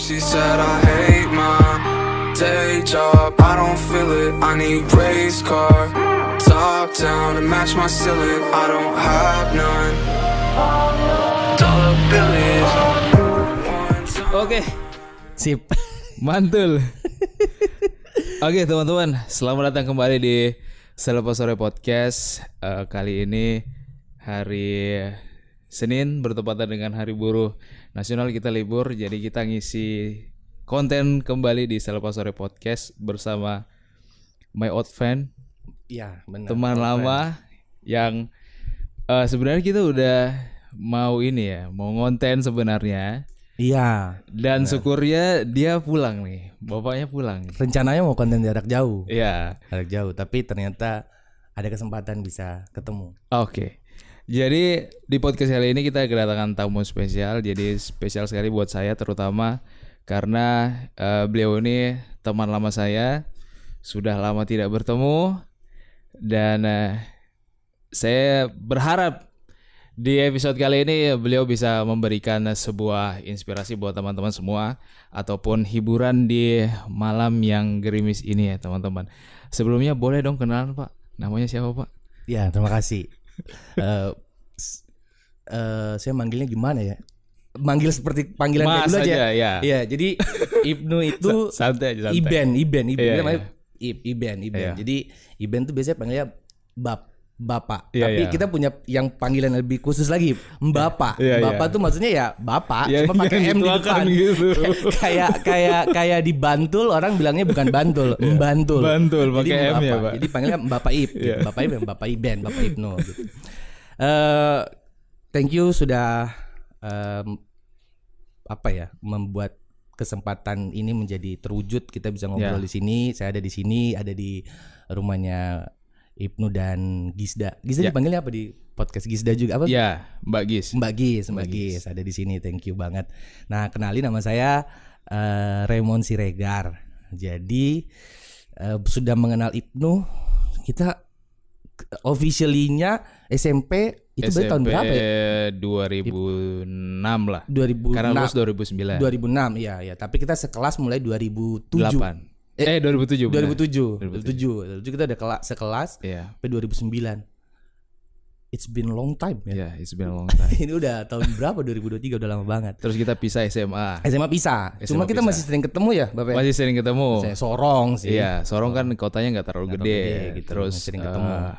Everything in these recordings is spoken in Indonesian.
She said I hate my day job, I don't feel it, I need race car. Top down to match my ceiling, I don't have none. Dollar billies. Oke, sip, mantul. Oke teman-teman, selamat datang kembali di Selepas Sore Podcast. Kali ini hari Senin bertepatan dengan Hari Buruh Nasional, kita libur, jadi kita ngisi konten kembali di Selepas Sore Podcast bersama my old friend, ya, benar, teman lama yang sebenarnya kita udah mau ngonten sebenarnya. Iya. Dan syukurnya dia pulang nih, bapaknya pulang. Rencananya mau konten jarak jauh. Iya. Jarak jauh, tapi ternyata ada kesempatan bisa ketemu. Oke. Jadi di podcast kali ini kita kedatangan tamu spesial. Jadi spesial sekali buat saya terutama karena beliau ini teman lama saya, sudah lama tidak bertemu, dan saya berharap di episode kali ini beliau bisa memberikan sebuah inspirasi buat teman-teman semua ataupun hiburan di malam yang gerimis ini ya teman-teman. Sebelumnya boleh dong kenalan Pak, namanya siapa Pak? Ya, terima kasih. Saya manggilnya gimana ya? Manggil seperti panggilan kayak dulu aja. Ya. Iya, jadi Ibnu itu santai. Iben. Iya, Namanya Iben. Iya. Jadi Iben tuh biasanya panggilnya Bapak. Iya, Tapi iya. kita punya yang panggilan lebih khusus lagi, Mbapa. Iya, Bapak iya. tuh maksudnya ya Bapak, Iya, cuma pakai yang M di dituakan depan. gitu. kayak di Bantul orang bilangnya bukan Bantul, Mbantul. Bantul, Jadi pakai M ya, Mbapa. Pak. Jadi panggilnya Bapak Ib, gitu. Iya. Bapak Ib, Bapak Iben, Bapak Ibnu gitu. Thank you sudah membuat kesempatan ini menjadi terwujud. Kita bisa ngobrol di sini. Saya ada di sini, ada di rumahnya Ibnu dan Gisda. Gisda dipanggilnya apa di podcast? Gisda juga apa? Ya, Mbak Gis. Mbak Gis ada di sini. Thank you banget. Nah, kenalin nama saya Raymond Siregar. Jadi sudah mengenal Ibnu, kita officially-nya SMP itu berarti tahun berapa ya? 2006 lah. 2006. Karena lulus 2009. 2006, ya. Tapi kita sekelas mulai 2007. 2007. 2007 kita udah sekelas sampai 2009. It's been a long time ya. Yeah, it's been a long time. Ini udah tahun berapa? 2023, udah lama banget. Terus kita pisah SMA. SMA pisah. Cuma kita masih sering ketemu ya, Bapak. Masih sering ketemu. Saya Sorong sih. Iya, Sorong kan kotanya nggak terlalu gede. Gitu. Terus sering ketemu. ya?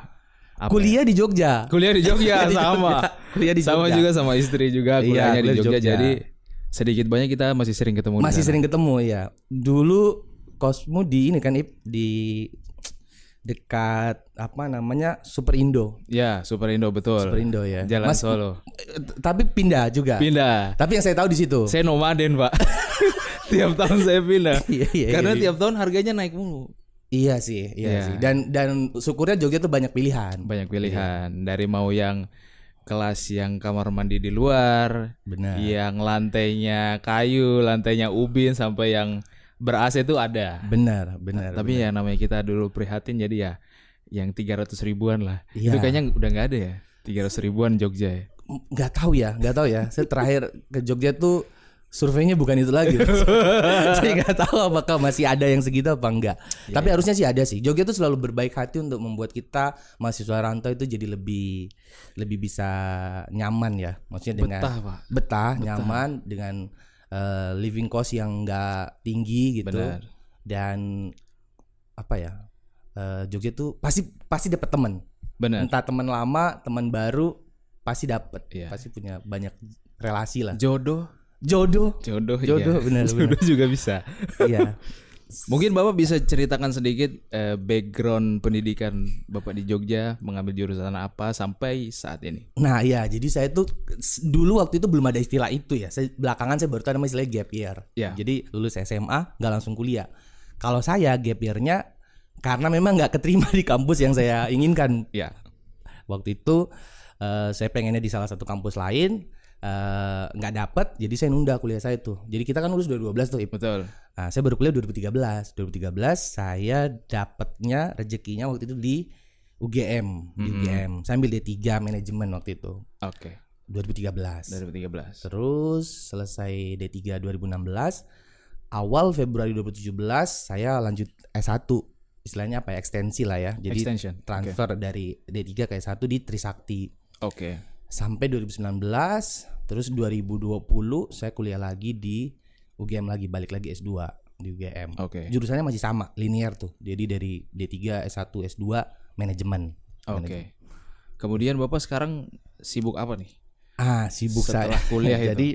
Kuliah di Jogja. Kuliah di Jogja sama. Kuliah di Jogja. Sama juga sama istri juga kuliahnya di Jogja. Jogja. Jadi sedikit banyak kita masih sering ketemu. Sering ketemu ya. Dulu kosmu di ini kan di dekat Super Indo. Ya, Super Indo, betul. Super Indo ya. Jalan Solo. Tapi pindah juga. Pindah. Tapi yang saya tahu di situ. Saya nomaden, Pak. Tiap tahun saya pindah. Iya, Karena iya. tiap tahun harganya naik mulu. Iya sih. Dan syukurnya Jogja tuh banyak pilihan. Banyak pilihan. Dari mau yang kelas yang kamar mandi di luar, Benar. yang lantainya kayu, lantainya ubin, sampai yang ber-AC itu ada. Benar. Tapi ya namanya kita dulu prihatin, jadi ya yang 300 ribuan lah. Iya. Itu kayaknya udah nggak ada ya, 300 ribuan Jogja ya. Nggak tahu ya. Saya terakhir ke Jogja tuh surveinya bukan itu lagi. Saya nggak tahu apakah masih ada yang segitu apa enggak. Tapi harusnya sih ada sih. Jogja tuh selalu berbaik hati untuk membuat kita mahasiswa rantau itu jadi lebih bisa nyaman ya. Maksudnya dengan betah, nyaman, dengan living cost yang nggak tinggi gitu. Benar. Dan Jogja tuh pasti dapat teman. Benar. Entah teman lama, teman baru, pasti dapat. Iya. Pasti punya banyak relasi lah. Jodoh, Jodoh, benar. Jodoh juga bisa. Iya. Mungkin Bapak bisa ceritakan sedikit background pendidikan Bapak di Jogja, mengambil jurusan apa sampai saat ini. Nah, ya, jadi saya tuh dulu waktu itu belum ada istilah itu ya. Belakangan saya baru tahu namanya istilah gap year. Ya. Jadi lulus SMA nggak langsung kuliah. Kalau saya gap year-nya karena memang nggak keterima di kampus yang saya inginkan. Ya. Waktu itu saya pengennya di salah satu kampus lain. Nggak dapet, jadi saya nunda kuliah saya tuh. Jadi kita kan lulus 2012 tuh. Betul. Nah, saya baru kuliah 2013 saya dapetnya rezekinya waktu itu di UGM. Di UGM saya ambil D3 manajemen waktu itu. Oke. 2013. Dari 2013. Terus selesai D3 2016, awal Februari 2017 saya lanjut S1. Istilahnya apa ya? Ekstensi lah ya. Jadi Extension. transfer dari D3 ke S1 di Trisakti. Oke. Sampai 2019, terus 2020 saya kuliah lagi di UGM lagi, balik lagi S2 di UGM. Oke. Jurusannya masih sama, linear tuh. Jadi dari D3, S1, S2 manajemen. Oke. Kemudian Bapak sekarang sibuk apa nih? Sibuk Setelah saya. kuliah itu. Jadi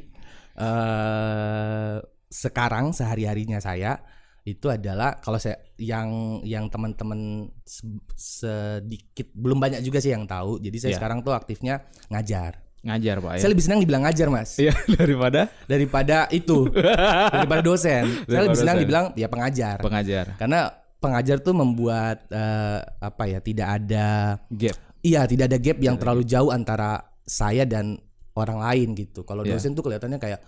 sekarang sehari-harinya saya itu adalah kalau saya yang teman-teman sedikit belum banyak juga sih yang tahu. Jadi saya Iya. sekarang tuh aktifnya ngajar. Ngajar Pak ya? Saya lebih senang dibilang ngajar, Mas. Iya, daripada Itu. Daripada dosen. Saya lebih senang dosen. dibilang ya pengajar. pengajar. Karena pengajar tuh membuat tidak ada Gap. tidak ada gap yang terlalu jauh antara saya dan orang lain gitu. Kalau Iya. dosen tuh kelihatannya kayak,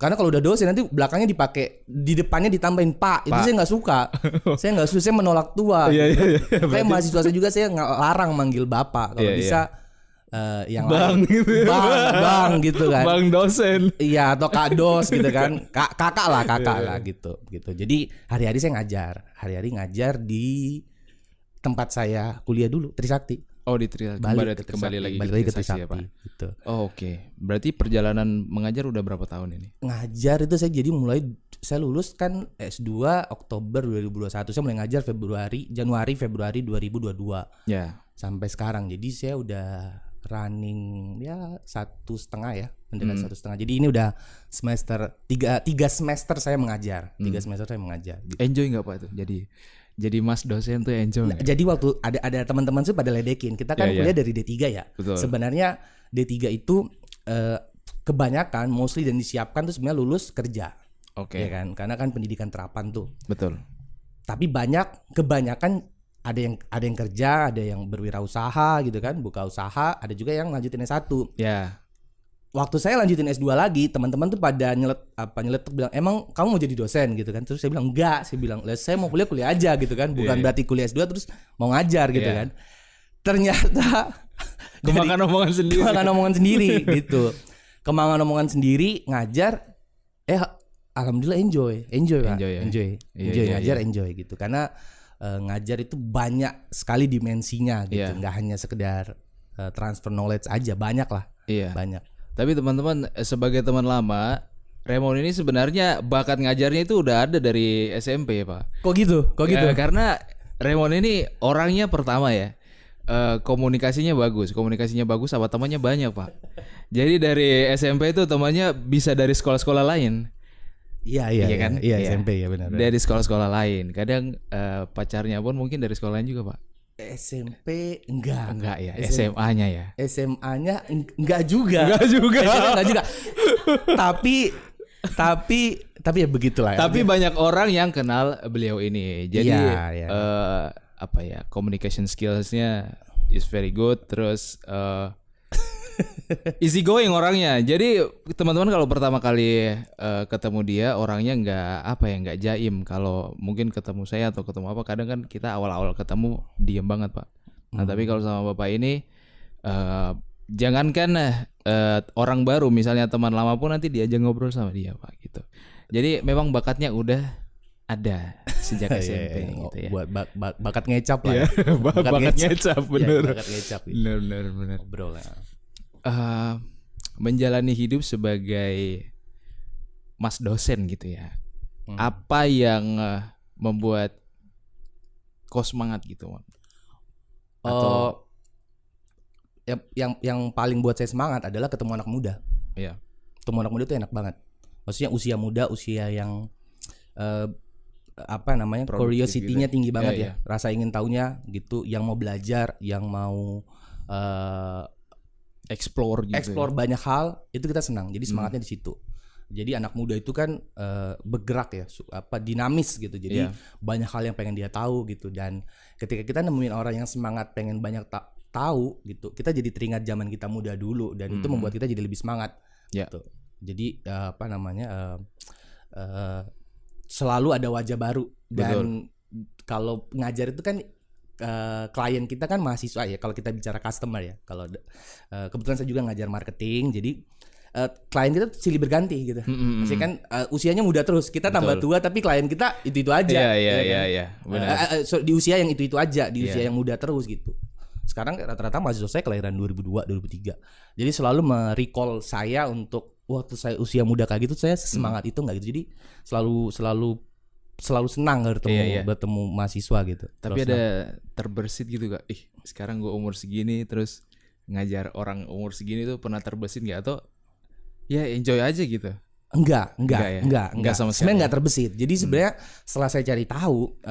karena kalau udah dosen nanti belakangnya dipakai, di depannya ditambahin Pak. Itu Pak. saya nggak suka. Saya nggak suka, saya menolak tua. Iya, gitu. iya, iya. Kayak mahasiswa saya juga saya nggak larang manggil Bapak. Kalau Iya, bisa yang Bang lain, gitu. bang gitu kan. Bang dosen. Iya, atau Kak Dos gitu kan. Kakak lah gitu. Jadi hari-hari saya ngajar. Hari-hari ngajar di tempat saya kuliah dulu, Trisakti. Oh di Trisakti. Balik Kembali lagi ke Trisakti ya, Trisakti Pak. gitu. Oh, oke. Berarti perjalanan mengajar udah berapa tahun ini? Ngajar itu saya jadi saya lulus kan S2 Oktober 2021. Saya mulai ngajar Januari Februari 2022 Ya. sampai sekarang. Jadi saya udah running ya 1,5 ya, mendekati 1,5. Jadi ini udah semester 3 semester saya mengajar. 3 semester saya mengajar gitu. Enjoy nggak Pak tuh? Jadi Mas dosen tuh enjoy nggak? Jadi waktu ada teman-teman sih pada ledekin. Kita kan Iya, iya. kuliah dari D3 ya. Betul. Sebenarnya D3 itu kebanyakan mostly dan disiapkan tuh sebenarnya lulus kerja. Oke. Ya kan? Karena kan pendidikan terapan tuh. Betul. Tapi kebanyakan ada yang kerja, ada yang berwirausaha gitu kan, buka usaha, ada juga yang lanjutin S1. Ya. Waktu saya lanjutin S2 lagi, teman-teman tuh pada nyeletuk bilang, "Emang kamu mau jadi dosen?" gitu kan. Terus saya bilang, "Enggak." Saya bilang, "Saya mau kuliah aja gitu kan. Bukan Iya. berarti kuliah S2 terus mau ngajar gitu Iya. kan." Ternyata Kemakan omongan sendiri. kemakan omongan sendiri gitu. Kemakan omongan sendiri ngajar alhamdulillah enjoy Pak. Enjoy ya? Enjoy Iya, ngajar iya. enjoy gitu. Karena ngajar itu banyak sekali dimensinya gitu. Iya. Nggak hanya sekedar transfer knowledge aja, banyak lah. Iya. Banyak. Tapi teman-teman sebagai teman lama, Raymond ini sebenarnya bakat ngajarnya itu udah ada dari SMP ya Pak. Kok gitu? Karena Raymond ini orangnya pertama ya, komunikasinya bagus sama temannya banyak Pak. Jadi dari SMP itu temannya bisa dari sekolah-sekolah lain. Iya kan? Iya, Iya. SMP ya benar. Dari sekolah-sekolah lain. Kadang pacarnya pun mungkin dari sekolah lain juga Pak. SMP enggak ya, SMA-nya ya. SMA-nya enggak juga. Enggak juga. SMA enggak juga. tapi ya begitulah ya. Tapi banyak orang yang kenal beliau ini. Jadi Iya. communication skills-nya is very good. Terus easy going orangnya. Jadi teman-teman kalau pertama kali ketemu dia orangnya nggak jaim. Kalau mungkin ketemu saya atau ketemu apa, kadang kan kita awal-awal ketemu diem banget Pak. Nah tapi kalau sama Bapak ini jangankan orang baru, misalnya teman lama pun nanti diajak ngobrol sama dia Pak gitu. Jadi memang bakatnya udah ada sejak SMP gitu ya. Buat bakat ngecap lah ya. Bakat ngecap bener. Iya, bakat ngecap gitu. Bener. Ngobrol ya. Menjalani hidup sebagai Mas dosen gitu ya. Apa yang membuat kau semangat gitu, Wan? Atau yang paling buat saya semangat adalah ketemu anak muda. Iya. Ketemu anak muda itu enak banget. Maksudnya usia muda, usia yang curiosity-nya gitu. tinggi banget Iya. ya. Rasa ingin taunya gitu, yang mau belajar, yang mau explore gitu. explore banyak hal, itu kita senang. Jadi semangatnya di situ. Jadi anak muda itu kan bergerak ya, dinamis gitu. Jadi Iya. banyak hal yang pengen dia tahu gitu. Dan ketika kita nemuin orang yang semangat pengen banyak tahu gitu, kita jadi teringat zaman kita muda dulu, dan itu membuat kita jadi lebih semangat. Ya. Gitu. Jadi selalu ada wajah baru. Dan kalau ngajar itu kan klien kita kan mahasiswa ya, kalau kita bicara customer ya. Kalau kebetulan saya juga ngajar marketing, jadi klien kita silih berganti gitu. Maksudnya kan usianya muda terus, kita tambah tua tapi klien kita itu aja. Iya, benar. Di usia yang itu aja, di usia yang muda terus gitu. Sekarang rata-rata mahasiswa saya kelahiran 2002, 2003. Jadi selalu merecall saya untuk waktu saya usia muda kayak gitu, saya semangat itu nggak gitu. Jadi selalu senang bertemu mahasiswa gitu. Tapi ada terbersit gitu gak? Sekarang gue umur segini terus ngajar orang umur segini tuh pernah terbersit nggak, atau ya enjoy aja gitu? Enggak sama sekali. Sebenarnya enggak terbesit. Jadi sebenarnya setelah saya cari tahu,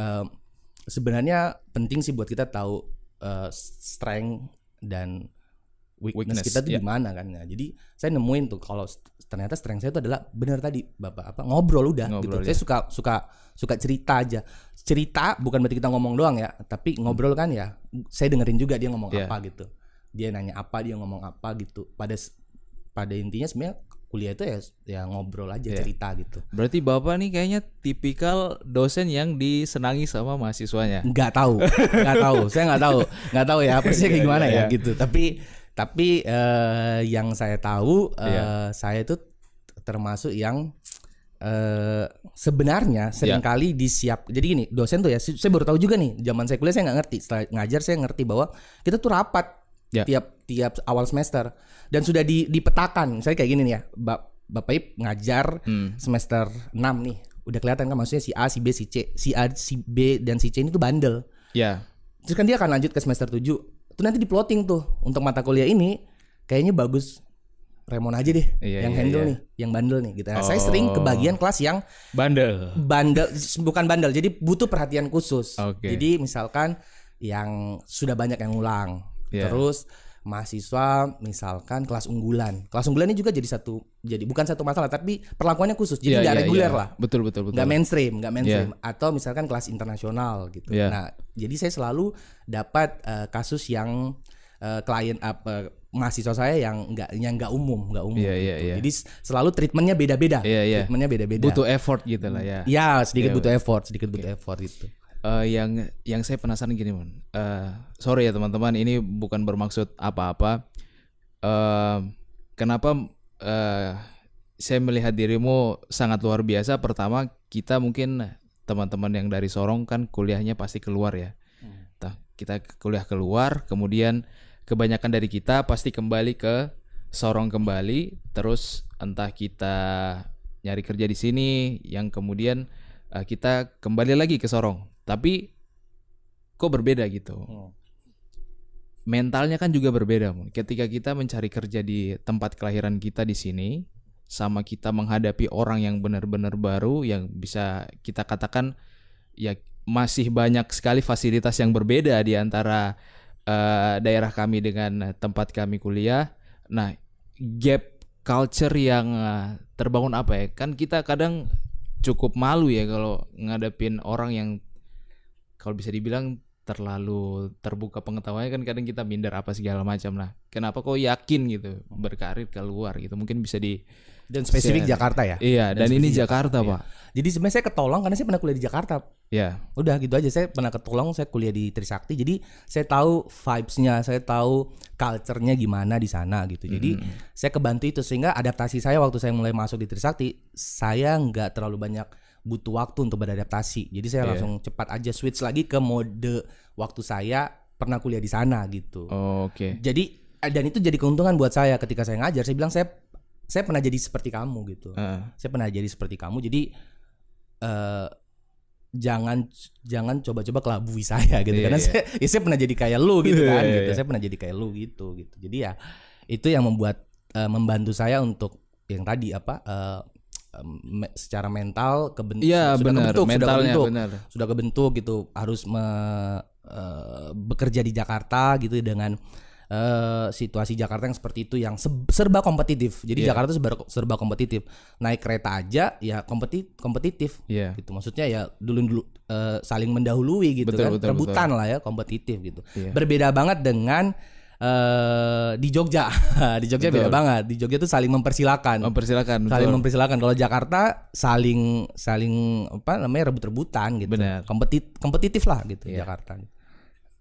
sebenarnya penting sih buat kita tahu strength dan weakness kita tuh gimana kan. Nah, jadi saya nemuin tuh kalau ternyata strength saya itu adalah benar tadi Bapak ngobrol gitu. Saya suka cerita aja. Cerita bukan berarti kita ngomong doang ya, tapi ngobrol kan ya. Saya dengerin juga dia ngomong apa gitu. Dia nanya apa, dia ngomong apa gitu. Pada intinya sebenarnya kuliah itu ya ngobrol aja, cerita gitu. Berarti Bapak nih kayaknya tipikal dosen yang disenangi sama mahasiswanya. Nggak tahu. Saya nggak tahu ya persisnya kayak gimana ya gitu. Tapi yang saya tahu saya itu termasuk yang sebenarnya seringkali disiap. Jadi gini, dosen tuh ya, saya baru tahu juga nih. Zaman saya kuliah saya nggak ngerti. Setelah ngajar saya ngerti bahwa kita tuh rapat tiap awal semester dan sudah dipetakan. Saya kayak gini nih ya, Bapak Ip ngajar semester 6 nih. Udah kelihatan kan maksudnya si A, si B, si C. Si A, si B dan si C ini tuh bandel. Terus kan dia akan lanjut ke semester 7. Itu nanti di plotting tuh untuk mata kuliah ini kayaknya bagus Remon aja deh yang handle nih, yang bandel nih gitu. Nah, saya sering kebagian kelas yang bandel bukan bandel, jadi butuh perhatian khusus. Jadi misalkan yang sudah banyak yang ngulang. Terus mahasiswa misalkan kelas unggulan ini juga jadi bukan satu masalah tapi perlakuannya khusus, jadi nggak reguler lah. Betul. Nggak mainstream. Atau misalkan kelas internasional gitu. Nah, jadi saya selalu dapat kasus yang klien mahasiswa saya yang nggak umum. Gitu. Jadi selalu treatmentnya beda-beda. Treatmentnya beda-beda. Butuh effort gitu lah ya. Ya, sedikit butuh effort gitu. Yang saya penasaran gini, Mon. Sorry ya teman-teman, ini bukan bermaksud apa-apa. Kenapa saya melihat dirimu sangat luar biasa? Pertama, kita mungkin teman-teman yang dari Sorong kan kuliahnya pasti keluar ya. Kita kuliah keluar, kemudian kebanyakan dari kita pasti kembali ke Sorong kembali, terus entah kita nyari kerja di sini, yang kemudian kita kembali lagi ke Sorong. Tapi kok berbeda gitu. Mentalnya kan juga berbeda, Mun. Ketika kita mencari kerja di tempat kelahiran kita di sini, sama kita menghadapi orang yang benar-benar baru, yang bisa kita katakan ya masih banyak sekali fasilitas yang berbeda di antara daerah kami dengan tempat kami kuliah. Nah, gap culture yang terbangun apa ya? Kan kita kadang cukup malu ya kalau ngadepin orang yang kalau bisa dibilang terlalu terbuka pengetahuannya, kan kadang kita minder apa segala macam. Nah, kenapa kok yakin gitu berkarir keluar gitu? Mungkin bisa dan spesifik Jakarta ya. Iya, dan ini Jakarta, Pak. Jadi sebenarnya saya ketolong karena saya pernah kuliah di Jakarta. Udah gitu aja, saya pernah ketolong, saya kuliah di Trisakti. Jadi saya tahu vibes-nya, saya tahu culture-nya gimana di sana gitu. Jadi saya kebantu itu, sehingga adaptasi saya waktu saya mulai masuk di Trisakti, saya nggak terlalu banyak butuh waktu untuk beradaptasi. Jadi saya langsung cepat aja switch lagi ke mode waktu saya pernah kuliah di sana gitu. Jadi dan itu jadi keuntungan buat saya ketika saya ngajar. Saya bilang saya pernah jadi seperti kamu gitu. Saya pernah jadi seperti kamu. Jadi jangan coba-coba kelabui saya gitu. Karena saya pernah jadi kayak lu gitu kan. Gitu. Saya pernah jadi kayak lu gitu. Jadi ya itu yang membantu saya untuk yang tadi secara mental sudah kebentuk gitu, harus bekerja di Jakarta gitu dengan situasi Jakarta yang seperti itu, yang serba kompetitif. Jadi Jakarta serba kompetitif. Naik kereta aja ya kompetitif gitu. Maksudnya ya dulu saling mendahului gitu, rebutan lah ya, kompetitif gitu. Berbeda banget dengan di Jogja. Di Jogja beda banget. Di Jogja tuh saling mempersilakan. Saling mempersilakan. Kalau Jakarta saling rebut-rebutan gitu. Kompetitif lah gitu Jakarta.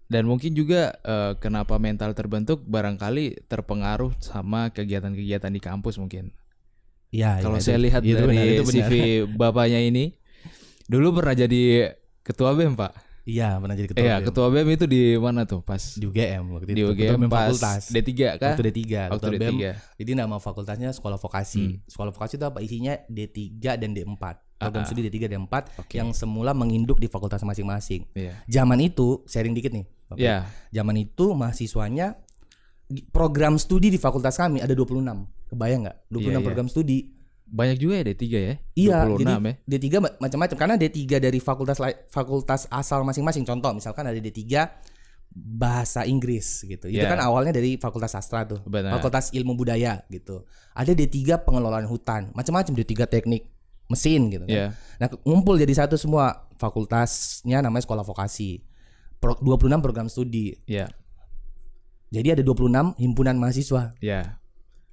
Dan mungkin juga kenapa mental terbentuk barangkali terpengaruh sama kegiatan-kegiatan di kampus mungkin. Iya. Kalau itu- saya lihat itu benar, dari itu benar. CV bapaknya ini, dulu pernah jadi ketua BEM Pak. Iya, pernah jadi ketua Iya, BEM. ketua BEM itu di mana tuh pas? Di UGM waktu Di itu. Ketua UGM BEM pas fakultas. D3 kah? Waktu D3, Waktu ketua BEM. D3. Jadi nama fakultasnya Sekolah Vokasi. Sekolah Vokasi itu apa? Isinya D3 dan D4. Program studi D3 D4 yang semula menginduk di fakultas masing-masing. Iya. Zaman itu, sharing dikit nih. Oke. Iya. Zaman itu mahasiswanya program studi di fakultas kami ada 26. Kebayang nggak? 26 Iya, program studi. Banyak juga ya D3 ya? Iya, 26 jadi ya? D3 macam-macam karena D3 dari fakultas asal masing-masing. Contoh misalkan ada D3 bahasa Inggris gitu. Itu Iya. kan awalnya dari Fakultas Sastra tuh. Benar. Fakultas Ilmu Budaya gitu. Ada D3 pengelolaan hutan, macam-macam D3 teknik mesin gitu kan. Iya. Nah, ngumpul jadi satu semua. Fakultasnya namanya Sekolah Vokasi. 26 program studi. Iya. Jadi ada 26 himpunan mahasiswa. Iya.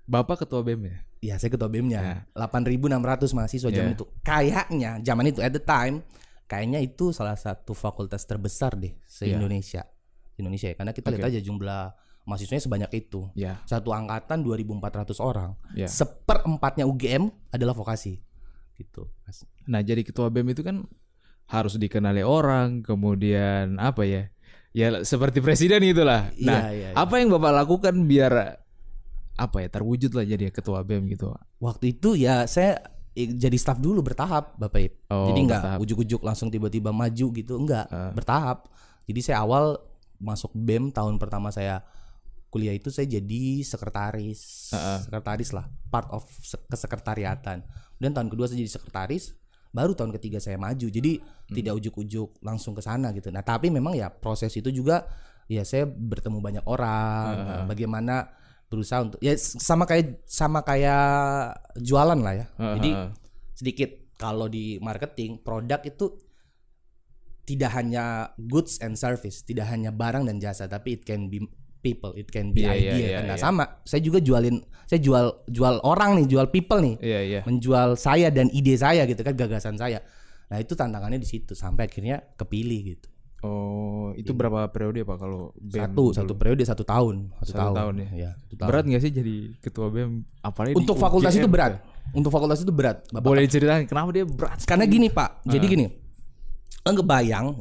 Bapak ketua BEM ya? Ya, saya ketua BEM-nya. 8.600 mahasiswa zaman Yeah. itu. Kayaknya zaman itu at the time kayaknya itu salah satu fakultas terbesar deh se-Indonesia. Indonesia ya, karena kita lihat aja jumlah mahasiswanya sebanyak itu. Iya. Satu angkatan 2.400 orang. Iya. Seperempatnya UGM adalah vokasi. Gitu. Nah, jadi ketua BEM itu kan harus dikenali orang, kemudian apa ya? Ya seperti presiden itulah. Nah, Iya. apa yang Bapak lakukan biar apa ya terwujud lah jadi ketua BEM gitu? Waktu itu ya saya jadi staf dulu bertahap, Bapak Ip. Oh, Jadi enggak bertahap. ujuk-ujuk langsung tiba-tiba maju gitu, enggak, bertahap. Jadi saya awal masuk BEM tahun pertama saya kuliah itu saya jadi sekretaris. Sekretaris lah, part of kesekretariatan. Dan tahun kedua saya jadi sekretaris, baru tahun ketiga saya maju. Jadi tidak ujuk-ujuk langsung ke sana gitu. Nah, tapi memang ya proses itu juga ya saya bertemu banyak orang, bagaimana berusaha untuk ya sama kayak jualan lah ya. Jadi sedikit kalau di marketing produk itu tidak hanya goods and service, tidak hanya barang dan jasa, tapi it can be people, it can be Iya, idea. iya, Nah, iya. sama, saya juga jual orang nih, jual people nih. Iya. Menjual saya dan ide saya gitu kan, gagasan saya. Nah, itu tantangannya di situ sampai akhirnya kepilih gitu. Oh, itu berapa periode Pak kalau BEM? Satu periode 1 tahun. Satu tahun ya? Iya, 1 tahun. Berat nggak sih jadi ketua BEM? Apalagi di Untuk fakultas UGM itu berat. gitu? Untuk fakultas itu berat. Bapak. Boleh diceritain kenapa dia berat? Karena gini Pak, jadi gini, kebayang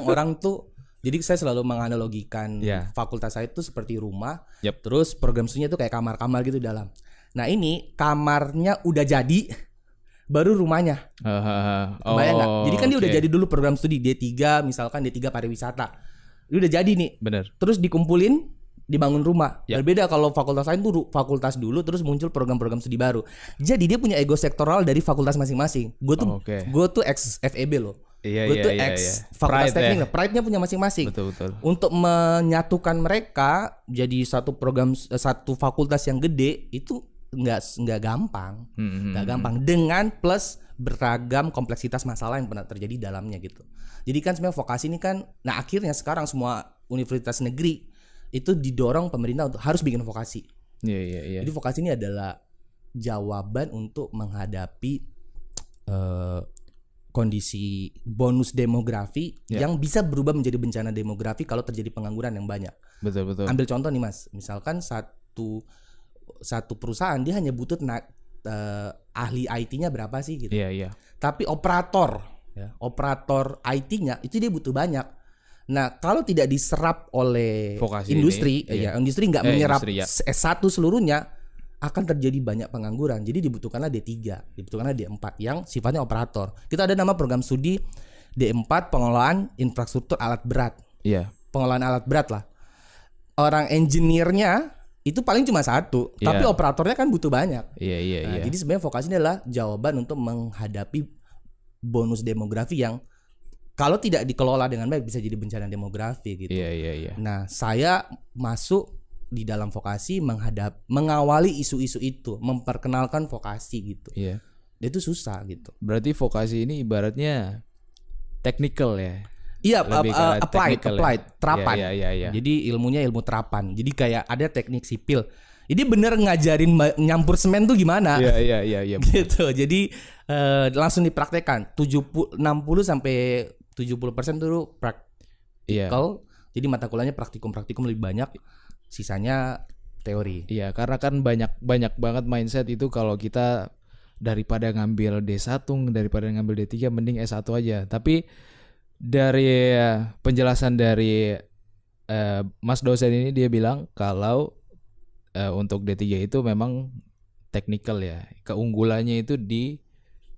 orang tuh, jadi saya selalu menganalogikan Iya. fakultas saya itu seperti rumah, Yap. terus program studinya itu kayak kamar-kamar gitu dalam. Nah ini kamarnya udah jadi, baru rumahnya, kebayang nggak? Jadi kan dia udah jadi dulu program studi D3, misalkan D3 pariwisata, dia udah jadi nih, Bener. terus dikumpulin, dibangun rumah. Ya. Berbeda kalau fakultas lain tuh fakultas dulu terus muncul program-program studi baru. Jadi dia punya ego sektoral dari fakultas masing-masing. Gue tuh ex FEB loh. Iya, Gue iya, tuh iya, ex iya. fakultas Pride teknik ya. lah. Pride-nya punya masing-masing. Betul. Untuk menyatukan mereka jadi satu program, satu fakultas yang gede itu nggak gampang. Nggak gampang dengan plus beragam kompleksitas masalah yang pernah terjadi di dalamnya gitu. Jadi kan sebenarnya vokasi ini kan, nah akhirnya sekarang semua universitas negeri itu didorong pemerintah untuk harus bikin vokasi. Iya. Jadi vokasi ini adalah jawaban untuk menghadapi kondisi bonus demografi yang bisa berubah menjadi bencana demografi kalau terjadi pengangguran yang banyak. Betul. Ambil contoh nih Mas, misalkan satu perusahaan dia hanya butuh ahli IT-nya berapa sih gitu. Iya. Tapi operator IT-nya itu dia butuh banyak. Nah, kalau tidak diserap oleh Vokasi industri, ini, iya. industri nggak menyerap industri, ya. S1 seluruhnya, akan terjadi banyak pengangguran. Jadi dibutuhkanlah D3, dibutuhkanlah D4 yang sifatnya operator. Kita ada nama program studi D4 pengelolaan infrastruktur alat berat. Iya. Pengelolaan alat berat lah. Orang engineer-nya itu paling cuma satu, Iya. tapi operatornya kan butuh banyak. Iya. Nah, jadi sebenarnya vokasi ini adalah jawaban untuk menghadapi bonus demografi yang kalau tidak dikelola dengan baik bisa jadi bencana demografi gitu. Iya. Nah, saya masuk di dalam vokasi mengawali isu-isu itu, memperkenalkan vokasi gitu. Iya. Itu susah gitu. Berarti vokasi ini ibaratnya technical ya. Iya, Lebih ke arah technical ya. applied, terapan. Iya. Jadi ilmunya ilmu terapan. Jadi kayak ada teknik sipil. Ini bener ngajarin nyampur semen tuh gimana? Iya. Gitu. Jadi langsung dipraktekkan. 60 sampai 70% dulu Iya. praktikal, Jadi mata kuliahnya praktikum lebih banyak, sisanya teori. Iya, karena kan banyak banget mindset itu kalau kita daripada ngambil D1, daripada ngambil D3 mending S1 aja. Tapi dari penjelasan dari Mas dosen ini dia bilang kalau untuk D3 itu memang teknikal ya. Keunggulannya itu di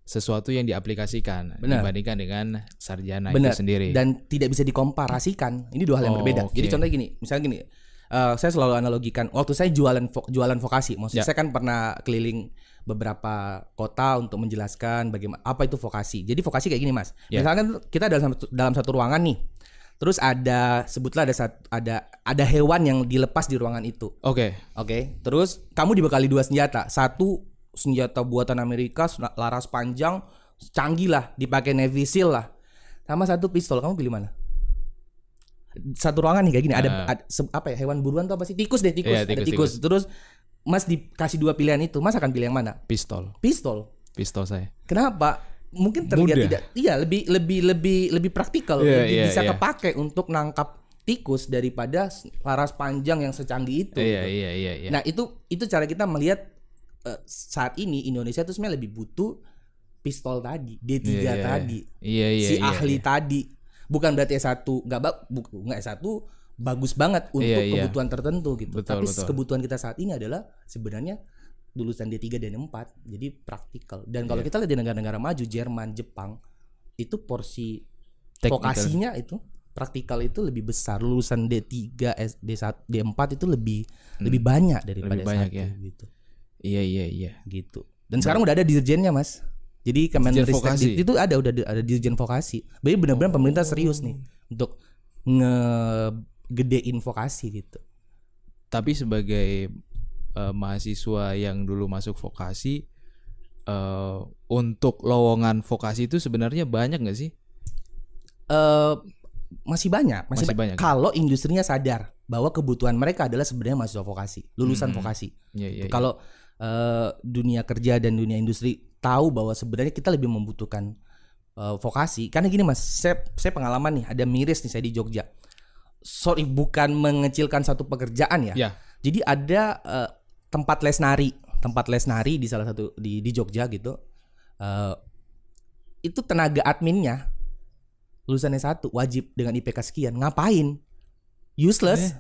sesuatu yang diaplikasikan dibandingkan dengan sarjana itu sendiri. Dan tidak bisa dikomparasikan. Ini dua hal yang berbeda. Oke. Jadi contohnya gini, misalnya gini, saya selalu analogikan waktu saya jualan vokasi. Maksudnya saya kan pernah keliling beberapa kota untuk menjelaskan bagaimana apa itu vokasi. Jadi vokasi kayak gini, Mas. Misalkan kita dalam satu ruangan nih. Terus sebutlah ada hewan yang dilepas di ruangan itu. Oke. Terus kamu dibekali 2 senjata. Satu senjata buatan Amerika, laras panjang, canggih lah, dipakai Navy SEAL lah. Sama satu pistol, kamu pilih mana? Satu ruangan nih kayak gini, ada hewan buruan tuh apa sih? Tikus deh, tikus. Iya, Ada tikus. Terus Mas dikasih 2 pilihan itu, Mas akan pilih yang mana? Pistol saya. Kenapa? Mungkin terlihat Mudah. tidak. Iya, lebih praktikal, lebih bisa kepake untuk nangkap tikus daripada laras panjang yang secanggih itu. Iya. Nah, itu cara kita melihat saat ini Indonesia tuh sebenarnya lebih butuh pistol tadi, D3 tadi. Si ahli tadi. Bukan berarti S1 enggak S1 bagus banget untuk kebutuhan tertentu gitu. Betul. Kebutuhan kita saat ini adalah sebenarnya lulusan D3 dan D4. Jadi praktikal. Dan kalau kita lihat di negara-negara maju, Jerman, Jepang, itu porsi vokasinya itu praktikal itu lebih besar. Lulusan D3, D1, D4 itu lebih banyak daripada lebih banyak, S1 gitu. Iya. Gitu. Dan sekarang udah ada dirjennya, Mas. Jadi Kemenristek itu udah ada dirjen vokasi. Jadi benar-benar pemerintah serius nih untuk ngegedein vokasi gitu. Tapi sebagai mahasiswa yang dulu masuk vokasi, untuk lowongan vokasi itu sebenarnya banyak nggak sih? Masih banyak. Kalau industrinya sadar bahwa kebutuhan mereka adalah sebenarnya mahasiswa vokasi, lulusan vokasi. Iya. Kalau dunia kerja dan dunia industri tahu bahwa sebenarnya kita lebih membutuhkan vokasi. Karena gini, Mas, saya pengalaman nih, ada miris nih saya di Jogja. Sorry, bukan mengecilkan satu pekerjaan ya. Jadi ada tempat les nari di salah satu di Jogja gitu. Itu tenaga adminnya lulusan S1 wajib dengan IPK sekian. Ngapain? Useless.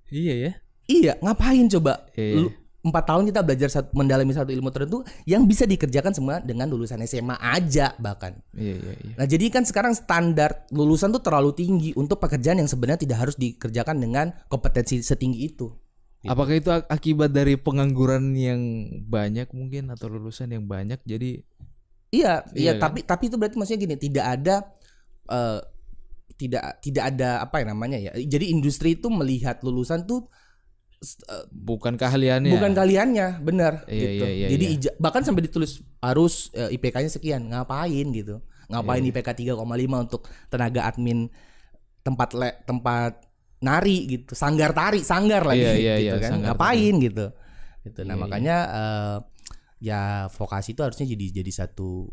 Iya ya. Iya, ngapain coba? Iya. 4 tahun kita belajar mendalami satu ilmu tertentu yang bisa dikerjakan semua dengan lulusan SMA aja bahkan. Iya. Nah, jadi kan sekarang standar lulusan tuh terlalu tinggi untuk pekerjaan yang sebenarnya tidak harus dikerjakan dengan kompetensi setinggi itu. Gitu. Apakah itu akibat dari pengangguran yang banyak mungkin atau lulusan yang banyak jadi? Iya kan? tapi itu berarti maksudnya gini, tidak ada apa ya namanya ya. Jadi industri itu melihat lulusan tuh bukan keahliannya. Benar gitu. Iya. Jadi bahkan sampai ditulis harus IPK-nya sekian. Ngapain gitu? Ngapain IPK 3,5 untuk tenaga admin tempat nari gitu, sanggar lagi gitu kan. Ngapain tari. Gitu. Nah, makanya ya vokasi itu harusnya jadi satu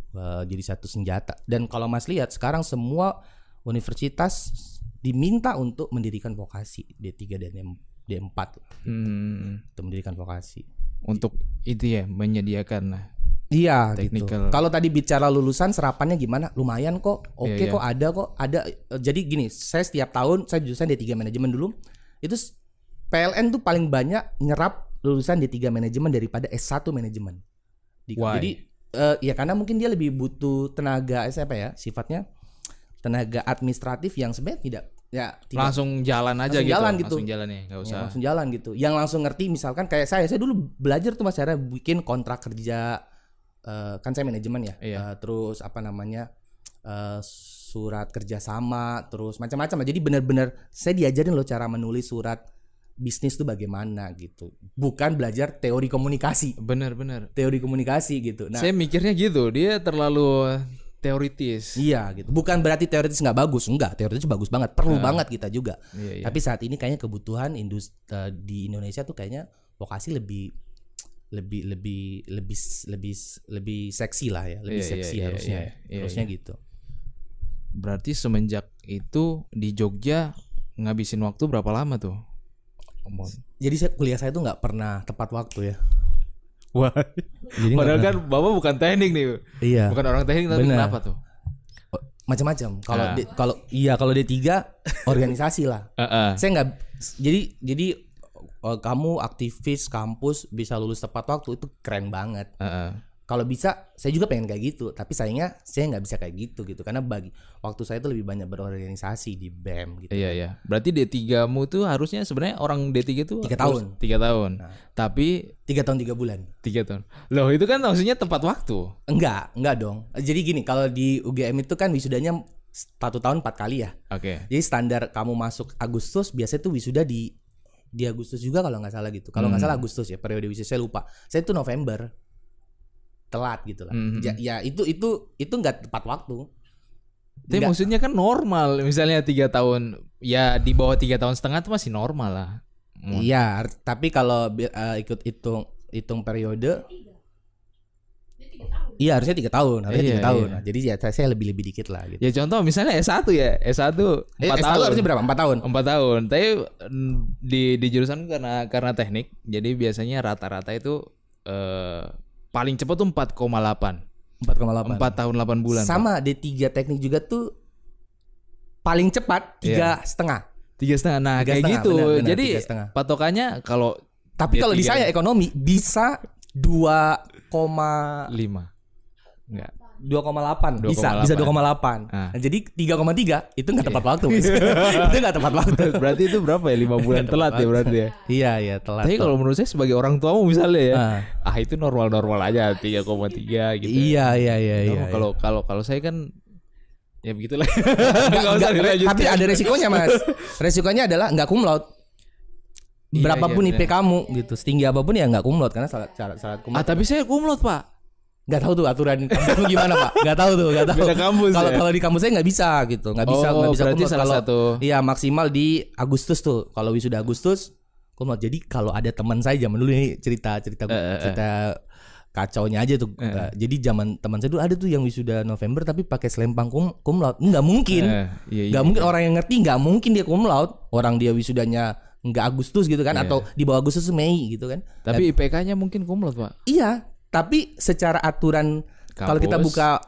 senjata. Dan kalau Mas lihat sekarang semua universitas diminta untuk mendirikan vokasi D3 dan D4 untuk mendirikan vokasi. Untuk itu ya, menyediakan lah. Iya technical. Gitu. Kalau tadi bicara lulusan serapannya gimana? Lumayan kok. Oke, kok ada. Jadi gini, saya setiap tahun saya jurusan D3 manajemen dulu. Itu PLN tuh paling banyak nyerap lulusan D3 manajemen daripada S1 manajemen. Jadi ya karena mungkin dia lebih butuh tenaga sifatnya tenaga administratif yang sebenarnya tidak langsung jalan aja gitu. Langsung jalan ya, nggak usah. Ya, langsung jalan gitu. Yang langsung ngerti misalkan kayak saya dulu belajar tuh Mas cara bikin kontrak kerja, kan saya manajemen ya. Terus apa namanya? Surat kerjasama, terus macam-macam. Jadi benar-benar saya diajarin loh cara menulis surat bisnis tuh bagaimana gitu. Bukan belajar teori komunikasi. Benar. Teori komunikasi gitu. Nah, saya mikirnya gitu, dia terlalu teoritis. Iya gitu. Bukan berarti teoritis nggak bagus, enggak. Teoritis bagus banget, perlu banget kita juga. Iya. Tapi saat ini kayaknya kebutuhan di Indonesia tuh kayaknya vokasi lebih seksi lah ya, lebih seksi harusnya. Harusnya gitu. Berarti semenjak itu di Jogja ngabisin waktu berapa lama tuh? Jadi kuliah saya tuh nggak pernah tepat waktu ya. Wah. Jadi nggak Padahal pernah. kan Bapak bukan teknik nih. Iya. Bukan orang teknik tapi Bener. kenapa tuh? Macam-macam. Kalau Ah. kalau D3 organisasi lah. Heeh. Saya nggak jadi kamu aktivis kampus bisa lulus tepat waktu itu keren banget. Heeh. Kalau bisa saya juga pengen kayak gitu, tapi sayangnya saya nggak bisa kayak gitu karena bagi waktu saya itu lebih banyak berorganisasi di BEM gitu. Iya ya. Berarti D3-mu tuh harusnya sebenarnya orang D3 tuh 3 tahun. 3 tahun. Tapi 3 tahun 3 bulan. 3 tahun. Loh, itu kan maksudnya tepat waktu. Enggak dong. Jadi gini, kalau di UGM itu kan wisudanya 1 tahun 4 kali ya. Oke. Jadi standar kamu masuk Agustus biasanya tuh wisuda di Agustus juga kalau nggak salah gitu. Kalau nggak salah Agustus ya periode wisuda, saya lupa. Saya tuh November telat gitu lah. Ya itu nggak tepat waktu. Tapi Nggak- maksudnya kan normal. Misalnya 3 tahun, ya di bawah 3 tahun setengah itu masih normal lah. Iya, tapi kalau ikut hitung periode, iya harusnya 3 tahun, harusnya Iya, 3 tahun. iya. Nah, jadi ya saya lebih dikit lah gitu. Ya contoh misalnya S1 ya. S1 4 S1 tahun. harusnya berapa? 4 tahun. 4 tahun. Tapi di jurusan karena teknik, jadi biasanya rata-rata itu paling cepat tuh 4,8. 4,8. 4 tahun 8 bulan. Pak. Sama D3 teknik juga tuh paling cepat 3,5. 3,5. Nah, 3,5, kayak gitu. benar, Jadi 3,5. patokannya kalau Tapi kalau di D3 saya ekonomi bisa 5. Enggak. 2,8 bisa 2,8. Ah. Nah, jadi 3,3 itu nggak tepat waktu. Mas. Itu nggak tepat waktu. Berarti itu berapa ya? 5 bulan telat ya berarti ya. Iya telat. Tapi kalau menurut saya sebagai orang tuamu misalnya ya, Ah. itu normal-normal aja 3,3 gitu. Iya. Kalau saya kan ya begitulah. Nggak, tapi ada resikonya mas. Resikonya adalah nggak cum laude. Iya, Berapapun iya, IP kamu gitu, setinggi apapun ya nggak cum laude karena syarat cum laude. tapi saya kumlot, Pak. Nggak tahu tuh aturan kampus lu gimana pak? Nggak tahu. Beda kampus Kalau ya? kalau di kampus saya nggak bisa gitu, nggak bisa Oh, berarti cum laude. salah Kalau satu. iya maksimal di Agustus tuh. Kalau wisuda Agustus cum laude. Jadi kalau ada teman saya zaman dulu ini cerita kacaunya aja tuh. Jadi zaman teman saya dulu ada tuh yang wisuda November tapi pakai selempang cum laude. Nggak mungkin. Iya. Nggak mungkin orang yang ngerti nggak mungkin dia cum laude. Orang dia wisudanya nggak Agustus gitu kan, atau di bawah Agustus Mei gitu kan. Tapi IPK-nya mungkin kumlot, Pak. Iya, tapi secara aturan kalau kita Kampus. buka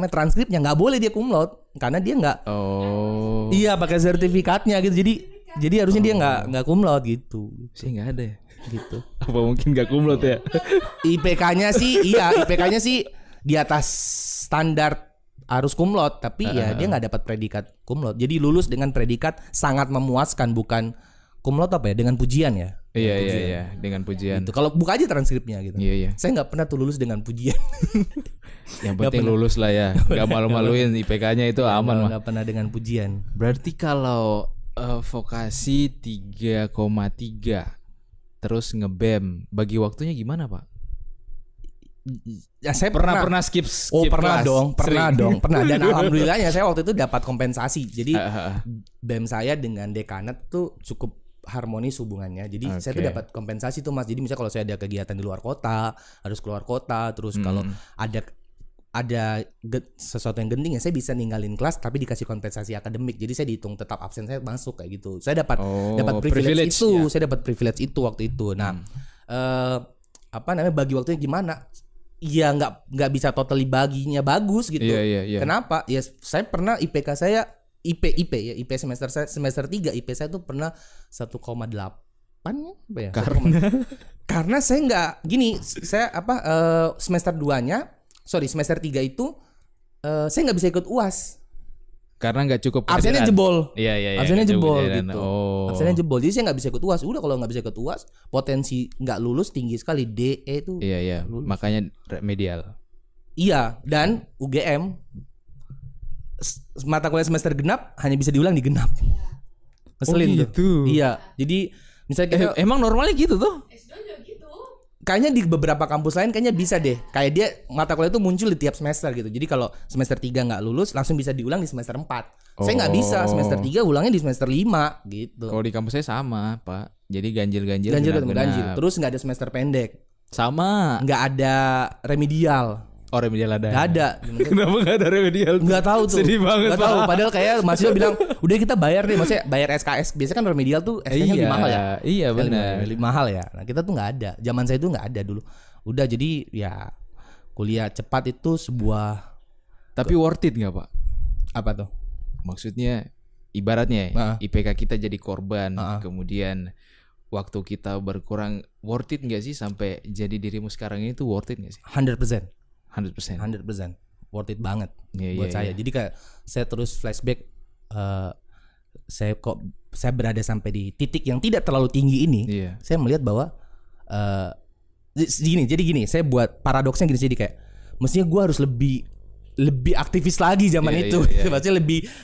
transkripnya nggak boleh dia cum laude karena dia nggak. Oh. Iya pakai sertifikatnya gitu. Jadi harusnya dia nggak cum laude gitu. Sih enggak ada ya. Gitu. Apa mungkin enggak kumlot ya? IPK-nya sih di atas standar harus cum laude, tapi ya dia nggak dapat predikat cum laude. Jadi lulus dengan predikat sangat memuaskan, bukan cum laude apa ya, dengan pujian ya. Iya, dengan pujian. Gitu. Kalau buka aja transkripnya gitu. Iya. Saya nggak pernah tuh lulus dengan pujian. Yang penting lulus lah ya. Enggak malu-maluin IPK-nya itu aman mah. Nggak pernah dengan pujian. Berarti kalau vokasi 3,3 terus ngebem, bagi waktunya gimana, Pak? Ya saya Pernah skip Oh pernah kelas? dong, Sering. pernah. Dan alhamdulillahnya saya waktu itu dapat kompensasi. Jadi Ah. BEM saya dengan dekanat tuh cukup harmonis hubungannya. Jadi saya tuh Oke. dapat kompensasi tuh mas. Jadi misalnya kalau saya ada kegiatan di luar kota, harus keluar kota. Terus kalau ada sesuatu yang genting ya saya bisa ninggalin kelas tapi dikasih kompensasi akademik. Jadi saya dihitung tetap absen, saya masuk kayak gitu. Saya dapat privilege privilege, itu. ya. Saya dapat privilege itu waktu itu. Nah, bagi waktunya gimana? Ya nggak bisa totally baginya bagus gitu. Iya. Kenapa? Ya saya pernah IPK saya IP semester 3 IP saya tuh pernah 1,8 ya apa ya? Karena saya nggak gini, saya semester 3 itu saya nggak bisa ikut UAS. Karena nggak cukup Absennya kehadiran. jebol. Iya. Absennya nggak cukup jebol kehadiran. gitu. Oh. Absennya jebol. Jadi saya nggak bisa ikut UAS. Udah kalau nggak bisa ikut UAS, potensi nggak lulus tinggi sekali. DE itu. Iya. Makanya remedial. Iya, dan UGM mata kuliah semester genap hanya bisa diulang di genap. Ngeselin Oh, tuh. gitu. Iya. Jadi misalnya kita Emang normalnya gitu tuh? kayaknya di beberapa kampus lain kayaknya bisa deh. Kayak dia mata kuliah itu muncul di tiap semester gitu. Jadi kalau semester 3 nggak lulus langsung bisa diulang di semester 4. Saya nggak bisa semester 3 ulangnya di semester 5 gitu. Kalau di kampus saya sama, Pak. Jadi ganjil. Ganjil ketemu genap-genap. ganjil. Terus nggak ada semester pendek. Sama. Nggak ada remedial. Oh, remedial ada. Gak ada. Kenapa gak ada remedial? Nggak tahu tuh. Sedih banget. Nggak tahu. Padahal kayak mahasiswa bilang, udah kita bayar deh. Maksudnya bayar SKS. Biasanya kan remedial tuh SKS-nya lebih mahal ya. Iya benar. Lebih mahal ya. Nah kita tuh nggak ada. Zaman saya tuh nggak ada dulu. Udah jadi ya kuliah cepat itu sebuah. Tapi worth it nggak Pak? Apa tuh? Maksudnya ibaratnya IPK kita jadi korban, kemudian waktu kita berkurang, worth it nggak sih sampai jadi dirimu sekarang ini tuh worth it nggak sih? 100%. 100%. Worth it banget Iya, buat iya, saya. iya. Jadi kayak saya terus flashback, saya berada sampai di titik yang tidak terlalu tinggi ini. Iya. Saya melihat bahwa jadi gini, saya buat paradoksnya gini, jadi kayak mestinya gue harus lebih aktivis lagi zaman Iya, itu. iya, iya. Maksudnya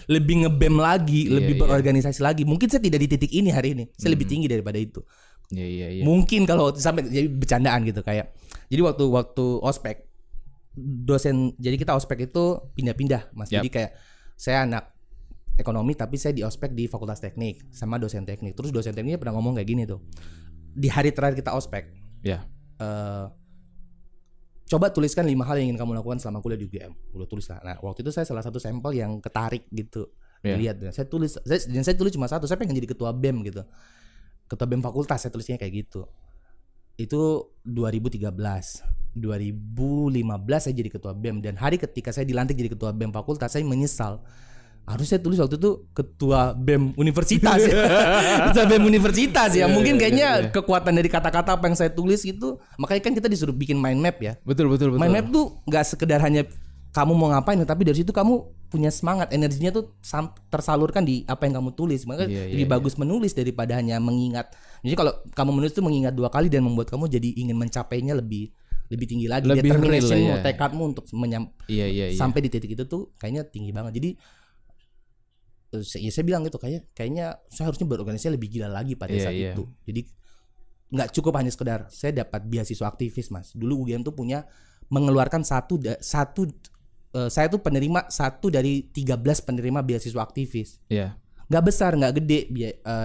lebih nge-BEM lagi, Iya, lebih iya. berorganisasi lagi. Mungkin saya tidak di titik ini hari ini. Saya lebih tinggi daripada itu. Iya. Mungkin kalau sampai jadi bercandaan gitu kayak. Jadi waktu ospek dosen, jadi kita ospek itu pindah-pindah Mas. Yap. Jadi kayak saya anak ekonomi tapi saya di ospek di fakultas teknik sama dosen teknik. Terus dosen tekniknya pernah ngomong kayak gini tuh. Di hari terakhir kita ospek, Ya. coba tuliskan 5 hal yang ingin kamu lakukan selama kuliah di UGM. Udah tulis lah. Nah waktu itu saya salah satu sampel yang ketarik gitu. Iya. Lihat, saya tulis cuma satu. Saya pengen jadi ketua BEM gitu. Ketua BEM fakultas, saya tulisnya kayak gitu. Itu 2013. 2015 saya jadi ketua BEM, dan hari ketika saya dilantik jadi ketua BEM fakultas saya menyesal. Harus saya tulis waktu itu ketua BEM universitas ya. Ketua BEM universitas ya. Mungkin kayaknya kekuatan dari kata-kata apa yang saya tulis itu, makanya kan kita disuruh bikin mind map ya. Betul. Mind map tuh nggak sekedar hanya kamu mau ngapain, tapi dari situ kamu punya semangat, energinya tuh tersalurkan di apa yang kamu tulis. Makanya lebih bagus menulis daripada hanya mengingat. Jadi kalau kamu menulis tuh mengingat 2 kali dan membuat kamu jadi ingin mencapainya lebih tinggi lagi. Lebih Determinationmu, real ya. tekadmu untuk Iya. sampai di titik itu tuh kayaknya tinggi banget. Jadi saya bilang gitu, kayaknya saya harusnya berorganisasi lebih gila lagi pada saat itu. Jadi nggak cukup hanya sekedar saya dapat beasiswa aktivis Mas. Dulu UGM tuh punya mengeluarkan saya tuh penerima 1 dari 13 penerima beasiswa aktivis. Iya. Nggak besar, nggak gede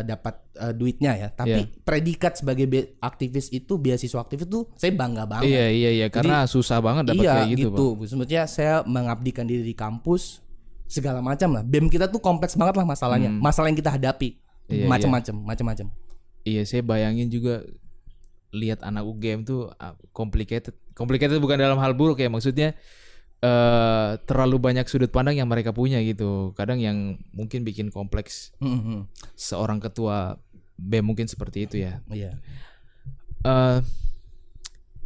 dapat duitnya ya, tapi predikat sebagai aktivis itu, beasiswa aktivis itu saya bangga banget. Iya, karena susah banget dapat kayak gitu, Pak. Sebetulnya saya mengabdikan diri di kampus segala macam lah. BEM kita tuh kompleks banget lah masalahnya. Masalah yang kita hadapi macam-macam. Iya, saya bayangin juga lihat anak UGM tuh complicated bukan dalam hal buruk ya, maksudnya terlalu banyak sudut pandang yang mereka punya gitu. Kadang yang mungkin bikin kompleks seorang ketua BEM mungkin seperti itu ya. Iya.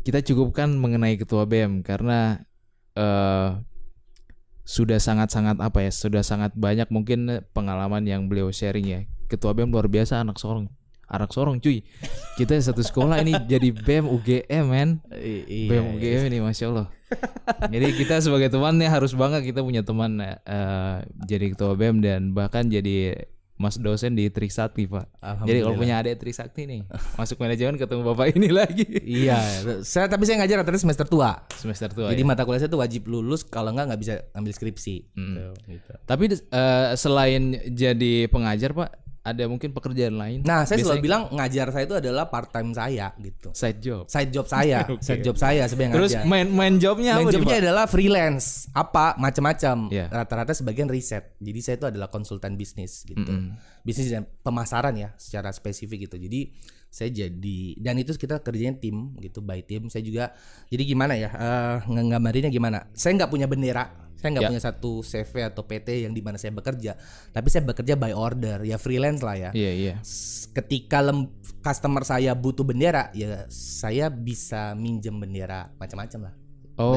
Kita cukupkan mengenai ketua BEM karena sudah sangat banyak mungkin pengalaman yang beliau sharing ya. Ketua BEM luar biasa, anak sorong cuy. Kita satu sekolah ini jadi BEM UGM men. BEM UGM ini Masya Allah. Jadi kita sebagai temannya harus bangga kita punya teman jadi ketua BEM dan bahkan jadi mas dosen di Trisakti Pak. Jadi kalau punya adik Trisakti nih masuk manajemen ketemu bapak ini lagi. Iya, tapi saya ngajar rata-rata semester tua. Jadi ya? mata kuliah saya tuh wajib lulus, kalau nggak bisa ambil skripsi. Gitu. Tapi selain jadi pengajar Pak, ada mungkin pekerjaan lain? Nah, saya selalu bilang ngajar saya itu adalah part time saya gitu. Side job saya. Okay. Side job saya sebagai Terus ngajar. main jobnya apa? Main jobnya Pak? adalah freelance, macam-macam. Yeah. Rata-rata sebagian riset. Jadi saya itu adalah konsultan bisnis gitu. Bisnis dan pemasaran ya secara spesifik gitu. Jadi saya dan itu kita kerjanya tim gitu, by team. Saya juga jadi gimana ya, nggambarinnya gimana. Saya nggak punya bendera. Saya nggak punya satu CV atau PT yang di mana saya bekerja, tapi saya bekerja by order, ya freelance lah ya. Iya. Ketika customer saya butuh bendera, ya saya bisa minjem bendera macam-macam lah.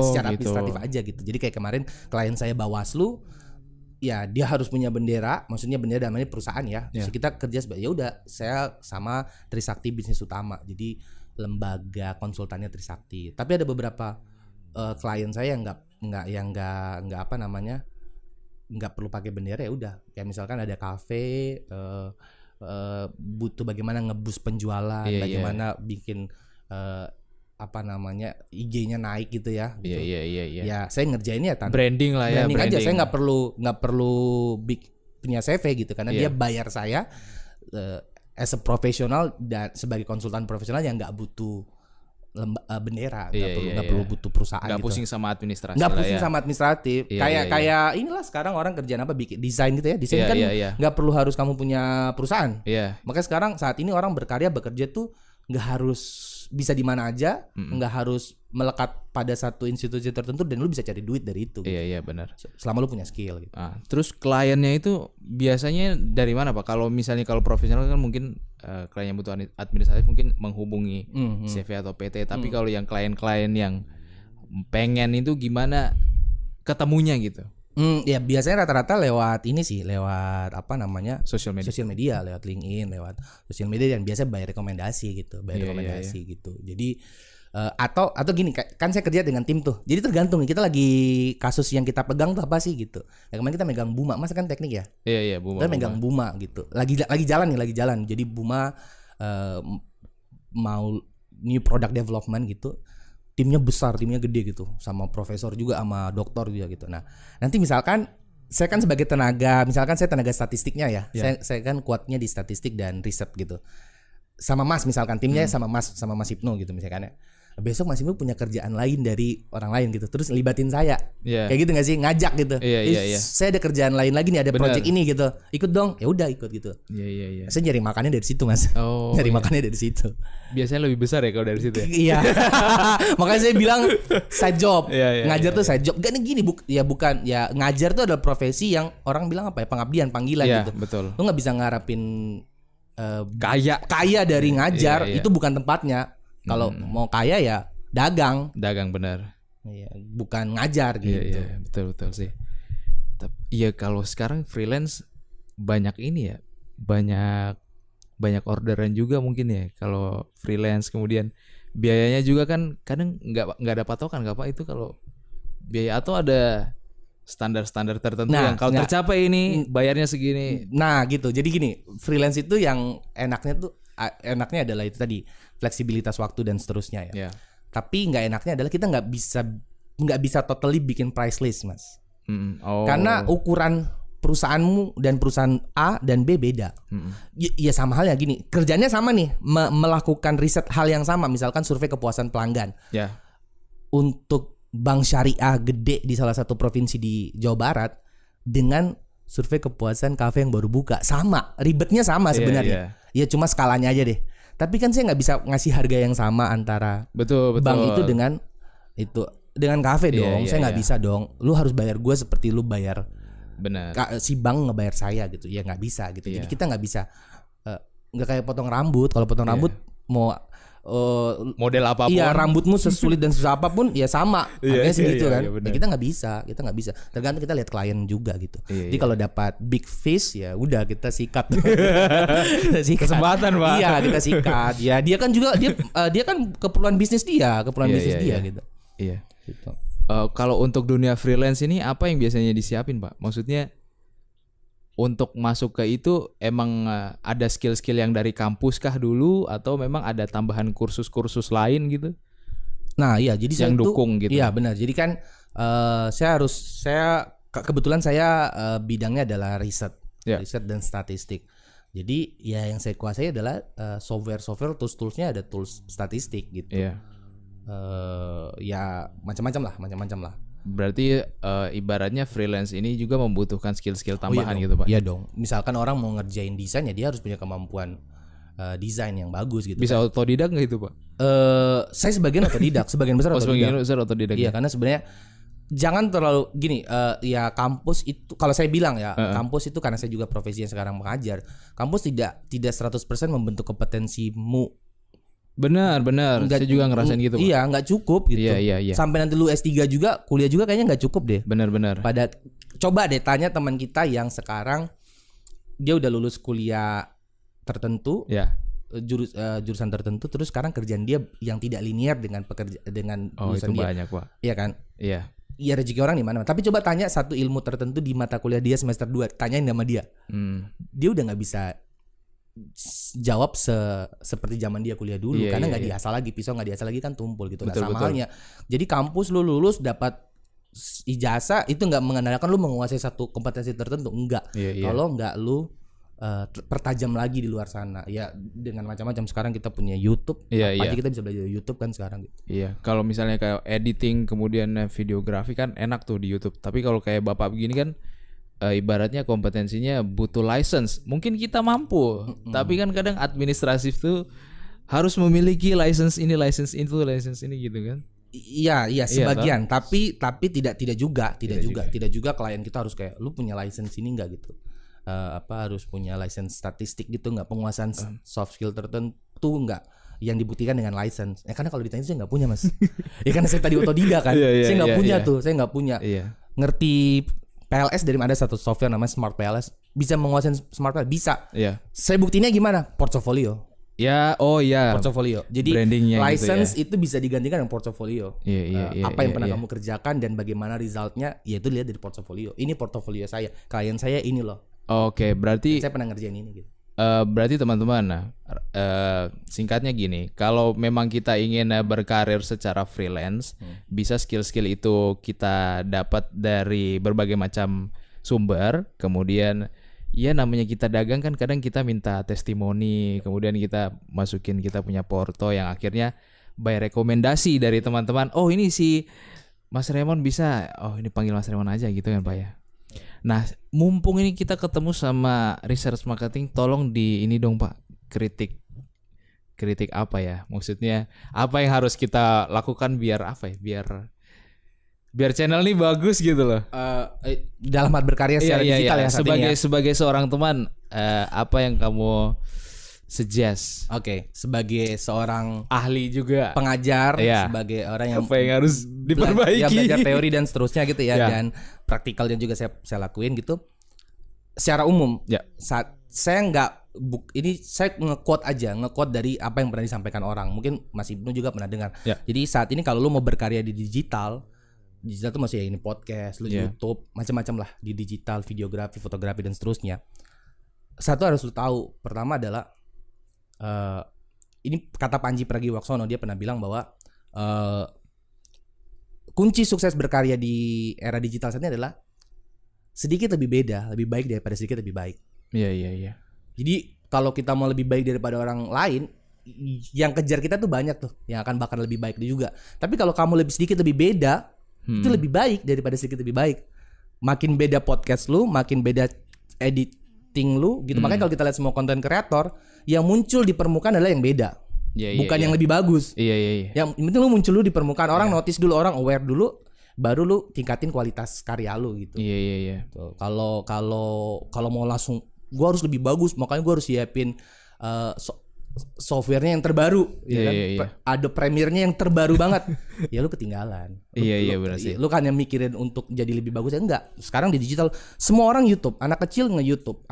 Secara gitu. administratif aja gitu. Jadi kayak kemarin klien saya Bawaslu, ya dia harus punya bendera, maksudnya bendera namanya perusahaan ya. Terus kita kerja sebagai, ya udah saya sama Trisakti Bisnis Utama, jadi lembaga konsultannya Trisakti. Tapi ada beberapa klien saya yang nggak apa namanya, nggak perlu pakai bendera, ya udah. Kayak misalkan ada kafe, butuh bagaimana ngebus penjualan, bagaimana bikin apa namanya IG-nya naik gitu ya. Gitu. Iya. Ya saya ngerjainnya branding lah ya. Branding aja, saya nggak perlu punya CV gitu, karena dia bayar saya as a profesional dan sebagai konsultan profesional yang nggak butuh bendera, Iya, nggak iya, perlu iya. butuh perusahaan Nggak gitu. pusing sama administrasi Nggak lah pusing ya. sama administratif. Iya, kayak iya, iya. kayak inilah sekarang orang kerjaan apa, bikin desain gitu ya. Desain Iya, kan iya, iya. nggak perlu harus kamu punya perusahaan. Iya. Makanya sekarang saat ini orang bekerja tuh nggak harus bisa di mana aja, nggak harus melekat pada satu institusi tertentu, dan lu bisa cari duit dari itu. Iya, iya benar. Selama lu punya skill gitu. Terus kliennya itu biasanya dari mana Pak? Kalau misalnya kalau profesional kan mungkin klien yang butuh administratif mungkin menghubungi CV atau PT. Tapi kalau yang klien-klien yang pengen itu gimana ketemunya gitu? Ya biasanya rata-rata lewat ini sih, lewat apa namanya, Sosial media. lewat LinkedIn, lewat sosial media, dan biasa bayar rekomendasi gitu, Iya, gitu. Jadi atau gini, kan saya kerja dengan tim tuh, jadi tergantung nih kita lagi kasus yang kita pegang tuh apa sih gitu. Ya, kemarin kita megang Buma, Mas kan teknik ya, Iya, iya, Bu. kita megang Buma gitu, lagi jalan. Jadi Buma mau new product development gitu. Timnya besar, timnya gede gitu, sama profesor juga, sama doktor juga gitu. Nah, nanti misalkan saya kan sebagai misalkan saya tenaga statistiknya ya. Saya kan kuatnya di statistik dan riset gitu. Sama Mas misalkan timnya sama Mas Ibnu gitu misalkan ya. Besok Mas Ibnu punya kerjaan lain dari orang lain gitu. Terus libatin saya. Iya. Kayak gitu enggak sih? Ngajak gitu. Iya. Saya ada kerjaan lain lagi nih, ada Bener. project ini gitu. Ikut dong. Ya udah ikut gitu. Iya. Saya nyari makannya dari situ, Mas. Oh, nyari iya. makannya dari situ. Biasanya lebih besar ya kalau dari situ ya. Iya. Makanya saya bilang side job. Iya, Ngajar tuh side job. Gak gini bukan ya, ngajar tuh adalah profesi yang orang bilang apa ya, pengabdian, panggilan Iya, gitu. betul. Lu nggak bisa ngarapin Kaya dari ngajar, Iya. itu bukan tempatnya. Kalau mau kaya ya dagang. dagang benar. Iya, bukan ngajar gitu. Iya, betul sih. Iya, kalau sekarang freelance banyak ini ya, banyak orderan juga mungkin ya. Kalau freelance kemudian biayanya juga kan kadang nggak ada patokan nggak Pak itu kalau biaya, atau ada standar-standar tertentu Nah, yang kalau nggak. tercapai ini bayarnya segini. Nah gitu. Jadi gini, freelance itu yang enaknya adalah itu tadi, fleksibilitas waktu dan seterusnya ya. Ya. Tapi nggak enaknya adalah kita nggak bisa totally bikin price list, Mas. Oh. Karena ukuran perusahaanmu dan perusahaan A dan B beda. Ya sama halnya gini, kerjanya sama nih, melakukan riset hal yang sama, misalkan survei kepuasan pelanggan. Ya. Untuk bank syariah gede di salah satu provinsi di Jawa Barat dengan survei kepuasan kafe yang baru buka, sama, ribetnya sama sebenarnya. Ya cuma skalanya aja deh. Tapi kan saya nggak bisa ngasih harga yang sama antara Betul. bank itu dengan kafe dong. Iya, Saya nggak bisa dong. Lu harus bayar gue seperti lu bayar Benar. si bank ngebayar saya gitu. Ya nggak bisa gitu. Iya. Jadi kita nggak bisa nggak kayak potong rambut. Kalau potong rambut mau Model apapun. iya, rambutmu sesulit dan susah apapun ya sama. Iya, Harganya segitu iya, kan. iya, benar. Ya, kita nggak bisa. Tergantung kita lihat klien juga gitu. Iya, Jadi iya. kalau dapat big fish ya udah kita sikat. Kita sikat. Kesempatan, Pak. Iya, kita sikat. Ya dia kan juga dia kan keperluan bisnis dia, Iya, iya. gitu. Iya. Gitu. Kalau untuk dunia freelance ini apa yang biasanya disiapin Pak? Maksudnya untuk masuk ke itu emang ada skill-skill yang dari kampus kah dulu, atau memang ada tambahan kursus-kursus lain gitu? Nah, iya, jadi Yang saya tuh, dukung gitu. Iya, benar. Jadi kan kebetulan saya bidangnya adalah riset dan statistik. Jadi ya yang saya kuasai adalah software, toolsnya ada tools statistik gitu. Iya. Ya macam-macam lah. Berarti ibaratnya freelance ini juga membutuhkan skill-skill tambahan iya gitu Pak? Iya dong. Misalkan orang mau ngerjain desain ya dia harus punya kemampuan desain yang bagus gitu. Bisa otodidak nggak itu Pak? Saya sebagian otodidak, sebagian besar Sebagian otodidak. besar otodidak. Iya, karena sebenarnya jangan terlalu gini, ya kampus itu kalau saya bilang ya, kampus itu karena saya juga profesi yang sekarang mengajar. Kampus tidak 100% membentuk kompetensimu. Benar. Saya juga ngerasain gitu Pak. Iya, nggak cukup gitu. Iya. Sampai nanti lu S3 juga, kuliah juga kayaknya nggak cukup deh. Benar. Coba deh tanya teman kita yang sekarang dia udah lulus kuliah tertentu, Ya. jurusan tertentu, terus sekarang kerjaan dia yang tidak linear dengan Oh, itu lulusan dia. banyak Pak. Iya kan? Iya. Iya, rezeki orang di mana. Tapi coba tanya satu ilmu tertentu di mata kuliah dia semester 2, tanyain sama dia. Dia udah nggak bisa jawab seperti zaman dia kuliah dulu, Iya, karena iya, nggak iya. diasah lagi, pisau nggak diasah lagi kan tumpul gitu. Nah, Betul, sama betul. halnya. Jadi kampus lu lulus dapat ijazah itu nggak mengandalkan lu menguasai satu kompetensi tertentu, enggak. Iya. Kalau nggak lu pertajam lagi di luar sana. Ya dengan macam-macam sekarang kita punya YouTube, Iya, apa iya. aja kita bisa belajar dari YouTube kan sekarang. Iya, kalau misalnya kayak editing kemudian videografi kan enak tuh di YouTube. Tapi kalau kayak Bapak begini kan ibaratnya kompetensinya butuh license. Mungkin kita mampu, tapi kan kadang administratif tuh harus memiliki license ini gitu kan. Iya sebagian, tapi tidak juga klien kita harus kayak lu punya license ini enggak gitu. Harus punya license statistik gitu enggak, penguasaan soft skill tertentu enggak yang dibuktikan dengan license. Karena kalau ditanya saya enggak punya, Mas. Ya karena saya tadi otodidak kan. Iya, Saya enggak punya iya. tuh, saya enggak punya. Iya. Ngerti PLS dari ada satu software namanya Smart PLS. Bisa menguasai Smart PLS, bisa. Iya. Saya buktinya gimana? Portofolio. Ya, oh ya. Portofolio. Jadi Brandingnya license gitu itu bisa digantikan dengan portofolio. Iya. Apa yang pernah iya. kamu kerjakan dan bagaimana resultnya, ya itu lihat dari portofolio. Ini portofolio saya, klien saya ini loh. Oke, berarti Saya pernah ngerjain ini gitu. berarti teman-teman, nah, singkatnya gini, kalau memang kita ingin berkarir secara freelance, bisa skill-skill itu kita dapat dari berbagai macam sumber. Kemudian, ya namanya kita dagang kan kadang kita minta testimoni, kemudian kita masukin kita punya porto yang akhirnya by rekomendasi dari teman-teman. Oh ini si Mas Raymond bisa, oh ini panggil Mas Raymond aja gitu kan Pak ya. Nah, mumpung ini kita ketemu sama research marketing, tolong di ini dong Pak, kritik apa ya? Maksudnya apa yang harus kita lakukan biar apa ya? Biar channel ini bagus gitu loh. Dalam hal berkarya secara digital ya saat ini ya. Sebagai seorang teman, apa yang kamu suggest? Oke, sebagai seorang Ahli juga. pengajar, Iya. sebagai orang yang Apa yang harus diperbaiki? belajar teori dan seterusnya gitu ya, Ya. dan praktikalnya juga saya lakuin gitu. Secara umum, Ya. saat saya ini saya nge-quote dari apa yang pernah disampaikan orang. Mungkin Mas Ibnu juga pernah dengar. Ya. Jadi saat ini kalau lu mau berkarya di digital tuh masih ya ini podcast, lu Ya. YouTube, macam-macam lah di digital, videografi, fotografi dan seterusnya. Satu harus lu tahu, pertama adalah ini kata Panji Pragiwaksono, dia pernah bilang bahwa kunci sukses berkarya di era digital saat ini adalah sedikit lebih beda, lebih baik daripada sedikit lebih baik. Iya. Jadi kalau kita mau lebih baik daripada orang lain, yang kejar kita tuh banyak tuh, yang akan bakal lebih baik juga. Tapi kalau kamu sedikit lebih beda, itu lebih baik daripada sedikit lebih baik. Makin beda podcast lu, makin beda editing lu gitu. Makanya kalau kita lihat semua konten kreator, yang muncul di permukaan adalah yang beda. Bukan yang lebih bagus. Iya. Yang penting lu muncul lu di permukaan, orang notice dulu, orang aware dulu, baru lu tingkatin kualitas karya lu gitu. Iya. Tuh, kalau mau langsung gua harus lebih bagus, makanya gua harus siapin softwarenya yang terbaru, ya kan? Iya. Ada Premiere-nya yang terbaru banget. Ya lu ketinggalan. Iya, benar sih. Lu kan yang mikirin untuk jadi lebih bagus, ya enggak. Sekarang di digital semua orang YouTube, anak kecil nge-YouTube,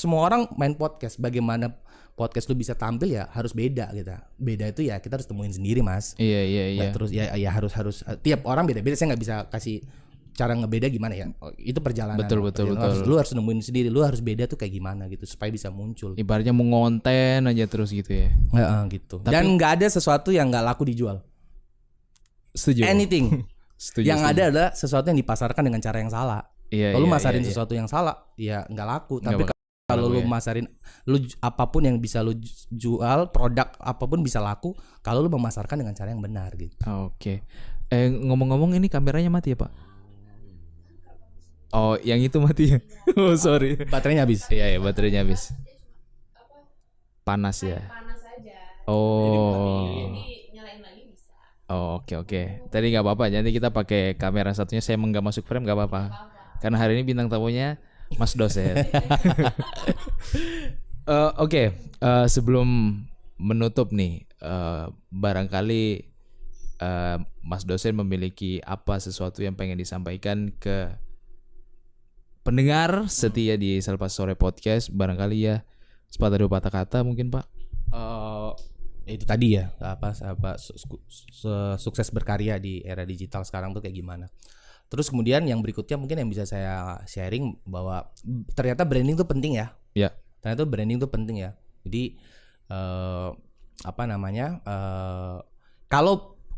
semua orang main podcast. Bagaimana podcast lu bisa tampil ya harus beda gitu. Beda itu ya kita harus temuin sendiri, Mas. Iya. Nah, terus ya harus tiap orang beda-beda. Saya nggak bisa kasih cara ngebeda gimana ya. Itu perjalanan. Betul. Lu harus nemuin sendiri. Lu harus beda tuh kayak gimana gitu supaya bisa muncul. Ibaratnya mau ngonten aja terus gitu ya. Gitu. Dan nggak ada sesuatu yang nggak laku dijual. Setuju. Anything. Setuju. Yang ada adalah sesuatu yang dipasarkan dengan cara yang salah. Iya. Kalau lu masarin sesuatu yang salah, ya nggak laku. Tapi bakal kalau laku lu ya. masarin, apapun yang bisa lu jual, produk apapun bisa laku. Kalau lu memasarkan dengan cara yang benar gitu. Oke. Ngomong-ngomong ini kameranya mati ya Pak? Oh, yang itu mati ya? Oh sorry. Baterainya habis. Iya, baterainya habis. Panas ya. Panas aja. Oh. Jadi nyalain lagi bisa. Oh, oke. Tadi nggak apa-apa. Jadi kita pakai kamera satunya. Saya emang nggak masuk frame nggak apa-apa. Karena hari ini bintang tamunya Mas dosen. Oke. Sebelum menutup nih, barangkali Mas dosen memiliki apa sesuatu yang pengen disampaikan ke pendengar setia di Selepas Sore Podcast, barangkali ya sepatah dua patah kata mungkin Pak. Itu tadi ya sukses berkarya di era digital sekarang tuh kayak gimana. Terus kemudian yang berikutnya mungkin yang bisa saya sharing bahwa ternyata branding tuh penting ya. Ya. Ternyata branding tuh penting ya. Jadi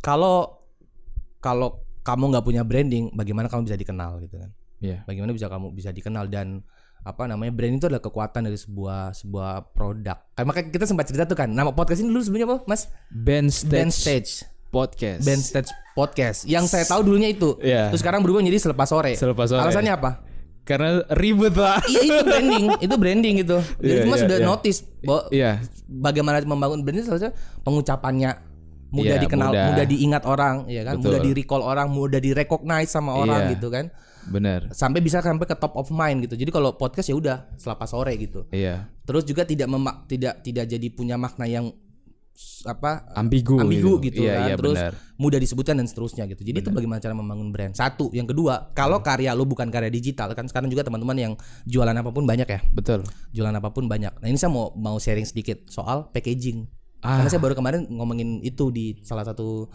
kalau kamu nggak punya branding, bagaimana kamu bisa dikenal gitu kan? Iya. Bagaimana bisa kamu bisa dikenal, dan brand itu adalah kekuatan dari sebuah produk. Kayak makanya kita sempat cerita tuh kan. Nama podcast ini dulu sebelumnya apa, Mas? Band Stage Podcast. Podcast. Band Stage Podcast. Yang saya tahu dulunya itu. Iya. Terus sekarang berubah menjadi Selepas Sore. Selepas Sore. Alasannya apa? Karena ribet Pak. Iya itu branding gitu. Jadi Iya, Mas iya, sudah iya. notice bahwa Iya. bagaimana membangun brand itu salah satu pengucapannya mudah Iya, dikenal, mudah diingat orang, ya kan? Betul. Mudah di-recall orang, mudah di-recognize sama orang Iya. gitu kan. Benar. Sampai bisa sampai ke top of mind gitu. Jadi kalau podcast ya udah Selepas Sore gitu. Iya. Terus juga tidak jadi punya makna yang Ambigu gitu Iya, kan. iya, Terus benar. mudah disebutkan dan seterusnya gitu. Jadi itu bagaimana cara membangun brand. Satu, yang kedua, kalau karya lo bukan karya digital kan sekarang juga teman-teman yang jualan apapun banyak ya. Betul. Jualan apapun banyak. Nah, ini saya mau sharing sedikit soal packaging. Karena saya baru kemarin ngomongin itu di salah satu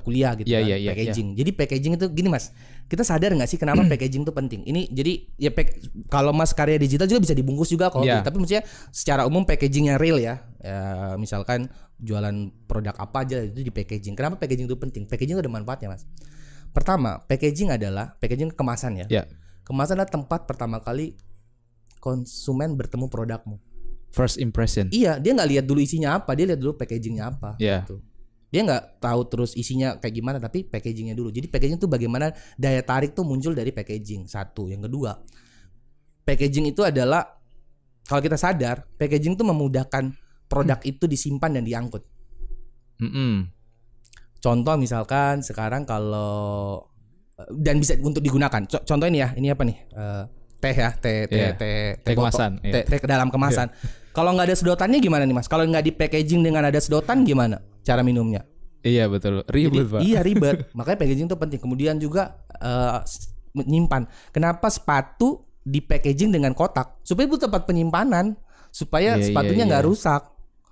kuliah gitu Iya, kan, iya, iya, packaging. Jadi packaging itu gini Mas, kita sadar nggak sih kenapa packaging itu penting? Ini jadi ya kalau Mas karya digital juga bisa dibungkus juga kok. Iya. Tapi maksudnya secara umum packaging yang real ya. Misalkan jualan produk apa aja itu di packaging. Kenapa packaging itu penting? Packaging itu ada manfaatnya Mas. Pertama, packaging kemasan ya. Iya. Kemasan adalah tempat pertama kali konsumen bertemu produkmu. First impression. Iya, dia nggak lihat dulu isinya apa, dia lihat dulu packagingnya apa. Iya. Gitu. Dia nggak tahu terus isinya kayak gimana, tapi packagingnya dulu. Jadi packaging tuh bagaimana daya tarik tuh muncul dari packaging. Satu, yang kedua, packaging itu adalah kalau kita sadar, packaging tuh memudahkan produk itu disimpan dan diangkut. Contoh misalkan sekarang kalau dan bisa untuk digunakan. Contoh ini ya, ini apa nih? Teh ya, teh kemasan, botol, teh ke dalam kemasan. Kalau nggak ada sedotannya gimana nih Mas? Kalau nggak di packaging dengan ada sedotan gimana cara minumnya? Iya betul. Ribet Pak. Iya ribet. Makanya packaging itu penting. Kemudian juga menyimpan. Kenapa sepatu di packaging dengan kotak? Supaya itu tempat penyimpanan, supaya Iya, sepatunya iya, nggak iya. rusak.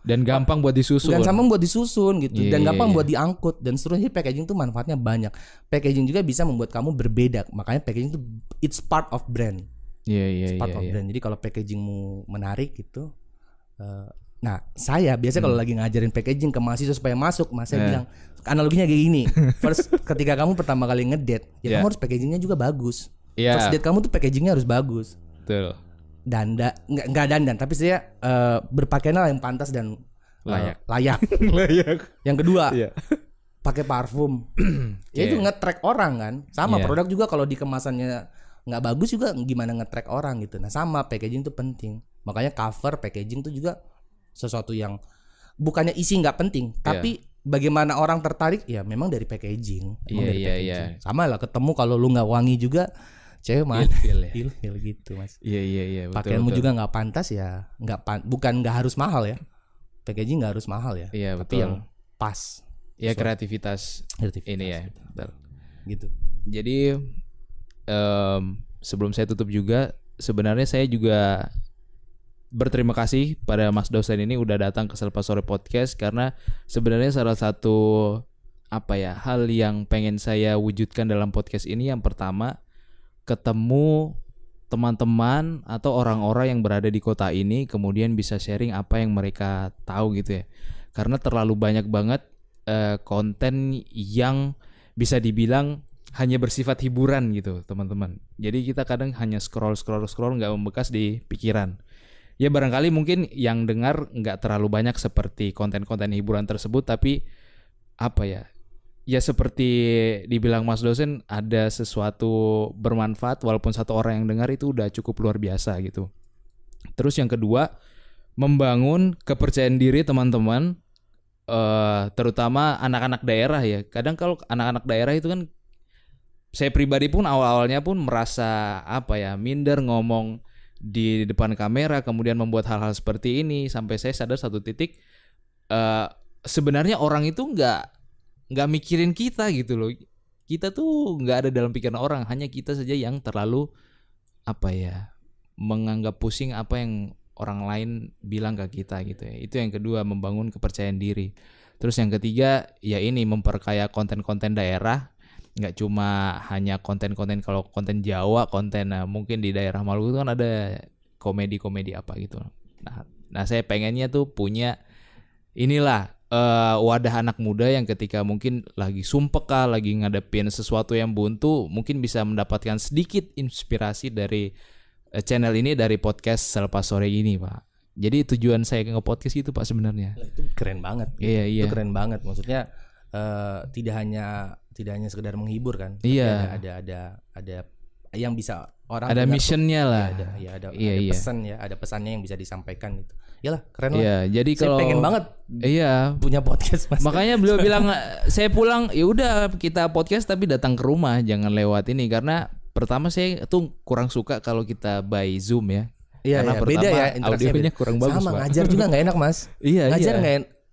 Dan gampang buat disusun. Dan sama buat disusun gitu. Iya, Dan iya, gampang iya. buat diangkut dan seterusnya. Packaging tuh manfaatnya banyak. Packaging juga bisa membuat kamu berbeda. Makanya packaging itu it's part of brand. Iya. Part of brand. Jadi kalau packagingmu menarik gitu. Nah, saya biasa kalau lagi ngajarin packaging ke mahasiswa supaya masuk, saya bilang analoginya kayak gini. First, ketika kamu pertama kali ngedate, ya kamu harus packagingnya juga bagus. Iya. First date kamu tuh packagingnya harus bagus. Betul. Nggak dandan, tapi saya berpakaianlah yang pantas dan Layak. layak. Layak. Yang kedua, Iya. pakai parfum. Ya itu nge-track orang kan. Sama Iya. produk juga kalau di kemasannya nggak bagus juga gimana nge-track orang gitu. Nah sama packaging itu penting. Makanya cover packaging itu juga sesuatu yang bukannya isi nggak penting, tapi bagaimana orang tertarik ya memang dari packaging. Memang dari packaging. Sama lah ketemu kalau lu nggak wangi juga cewek mah Ilfil ya. ilfil gitu Mas. Iya. Betul, Pakaianmu betul. juga nggak pantas ya, bukan nggak harus mahal ya. Packaging nggak harus mahal ya. Iya, tapi betul. yang pas. Ya kreativitas ini ya. Betul. Gitu. Jadi sebelum saya tutup juga, sebenarnya saya juga berterima kasih pada Mas dosen ini udah datang ke Selepas Sore Podcast, karena sebenarnya salah satu hal yang pengen saya wujudkan dalam podcast ini, yang pertama, ketemu teman-teman atau orang-orang yang berada di kota ini, kemudian bisa sharing apa yang mereka tahu gitu ya. Karena terlalu banyak banget konten yang bisa dibilang hanya bersifat hiburan gitu teman-teman. Jadi kita kadang hanya scroll nggak membekas di pikiran. Ya barangkali mungkin yang dengar nggak terlalu banyak seperti konten-konten hiburan tersebut, tapi ya seperti dibilang Mas dosen, ada sesuatu bermanfaat walaupun satu orang yang dengar itu udah cukup luar biasa gitu. Terus yang kedua, membangun kepercayaan diri teman-teman, terutama anak-anak daerah ya. Kadang kalau anak-anak daerah itu kan, saya pribadi pun awal-awalnya pun merasa minder ngomong di depan kamera, kemudian membuat hal-hal seperti ini, sampai saya sadar satu titik, sebenarnya orang itu nggak mikirin kita gitu loh. Kita tuh nggak ada dalam pikiran orang, hanya kita saja yang terlalu menganggap pusing apa yang orang lain bilang ke kita gitu ya. Itu yang kedua, membangun kepercayaan diri. Terus yang ketiga, ya ini memperkaya konten-konten daerah. Nggak cuma hanya konten-konten, kalau konten Jawa, konten mungkin di daerah Maluku itu kan ada komedi-komedi apa gitu. Nah saya pengennya tuh punya inilah wadah anak muda yang ketika mungkin lagi sumpek lagi ngadepin sesuatu yang buntu, mungkin bisa mendapatkan sedikit inspirasi dari channel ini dari podcast Selepas Sore ini, Pak. Jadi tujuan saya nge-podcast itu Pak sebenarnya. Itu keren banget. Iya. Itu keren banget. Maksudnya tidak hanya sekedar menghibur kan. Iya. Ada yang bisa orang Ada dengar tuh. missionnya lah. Ada Iya. pesan ya, ada pesannya yang bisa disampaikan gitu. Yalah, keren lah. Iya, jadi Saya kalau pengen banget Iya. punya podcast Mas. Makanya beliau bilang saya pulang ya udah kita podcast tapi datang ke rumah, jangan lewat ini karena pertama saya tuh kurang suka kalau kita by Zoom ya. Iya, Karena iya. pertama Beda ya, interaksinya audionya beda. kurang bagus, Sama Pak. ngajar juga nggak enak Mas. Iya,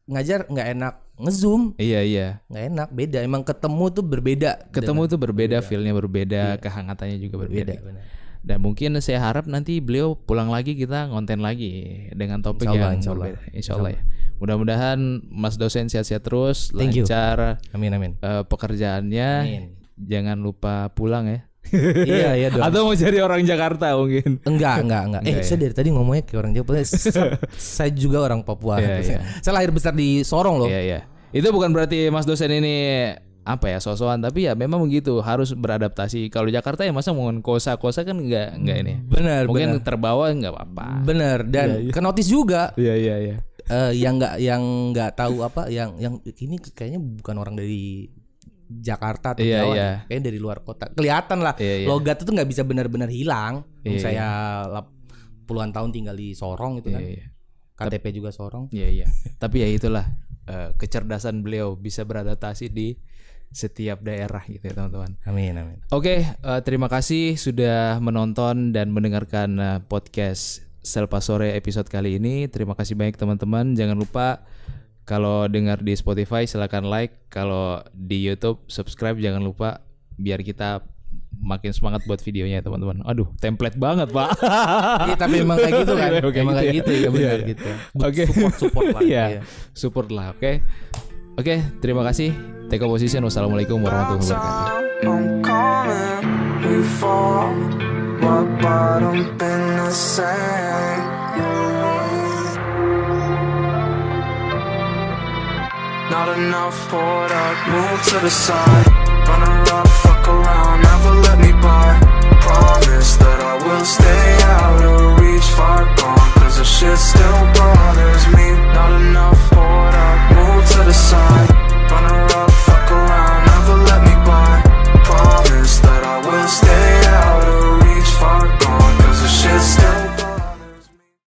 Ngajar nggak enak nge-zoom. Iya. Nggak enak, beda. Emang ketemu tuh berbeda. Ketemu tuh berbeda, feel-nya berbeda, kehangatannya juga berbeda. benar. Dan mungkin saya harap nanti beliau pulang lagi kita ngonten lagi dengan topik yang berbeda. Insya Allah ya. Mudah-mudahan Mas dosen sehat-sehat terus, Thank you. lancar Amin. pekerjaannya. Amin. Jangan lupa pulang ya. Iya dong. Atau mau cari orang Jakarta mungkin. Enggak. Enggak Saya dari tadi ngomongnya kayak orang Jawa. Saya juga orang Papua. Iya. Saya lahir besar di Sorong loh. Iya. Itu bukan berarti Mas dosen ini apa ya sosokan, tapi ya memang begitu, harus beradaptasi. Kalau Jakarta ya masa mau kosa kan enggak ini. Benar. Mungkin terbawa enggak apa-apa. Benar. Dan kenotis juga. Iya. yang nggak tahu apa yang ini kayaknya bukan orang dari Jakarta atau Jawa ya. Kayaknya dari luar kota kelihatan lah. Logat itu nggak bisa benar-benar hilang. Saya puluhan tahun tinggal di Sorong itu kan. KTP juga Sorong. Iya. Tapi ya itulah kecerdasan beliau bisa beradaptasi di setiap daerah gitu ya teman-teman. Amin. Oke, terima kasih sudah menonton dan mendengarkan podcast Selepas Sore episode kali ini. Terima kasih banyak teman-teman. Jangan lupa kalau dengar di Spotify silakan like, kalau di YouTube subscribe jangan lupa biar kita makin semangat buat videonya teman-teman. Aduh, template banget, Pak. Iya, tapi emang kayak gitu kan. Emang kayak gitu ya benar Iya. gitu. Oke. Support lah. Iya. Support lah, Oke, terima kasih. Take a position. Wassalamualaikum warahmatullahi wabarakatuh. I'm calling, we fall, rock bottom in the sand. Not enough poured up, move to the side. Run around, fuck around, never let me by. Promise that I will stay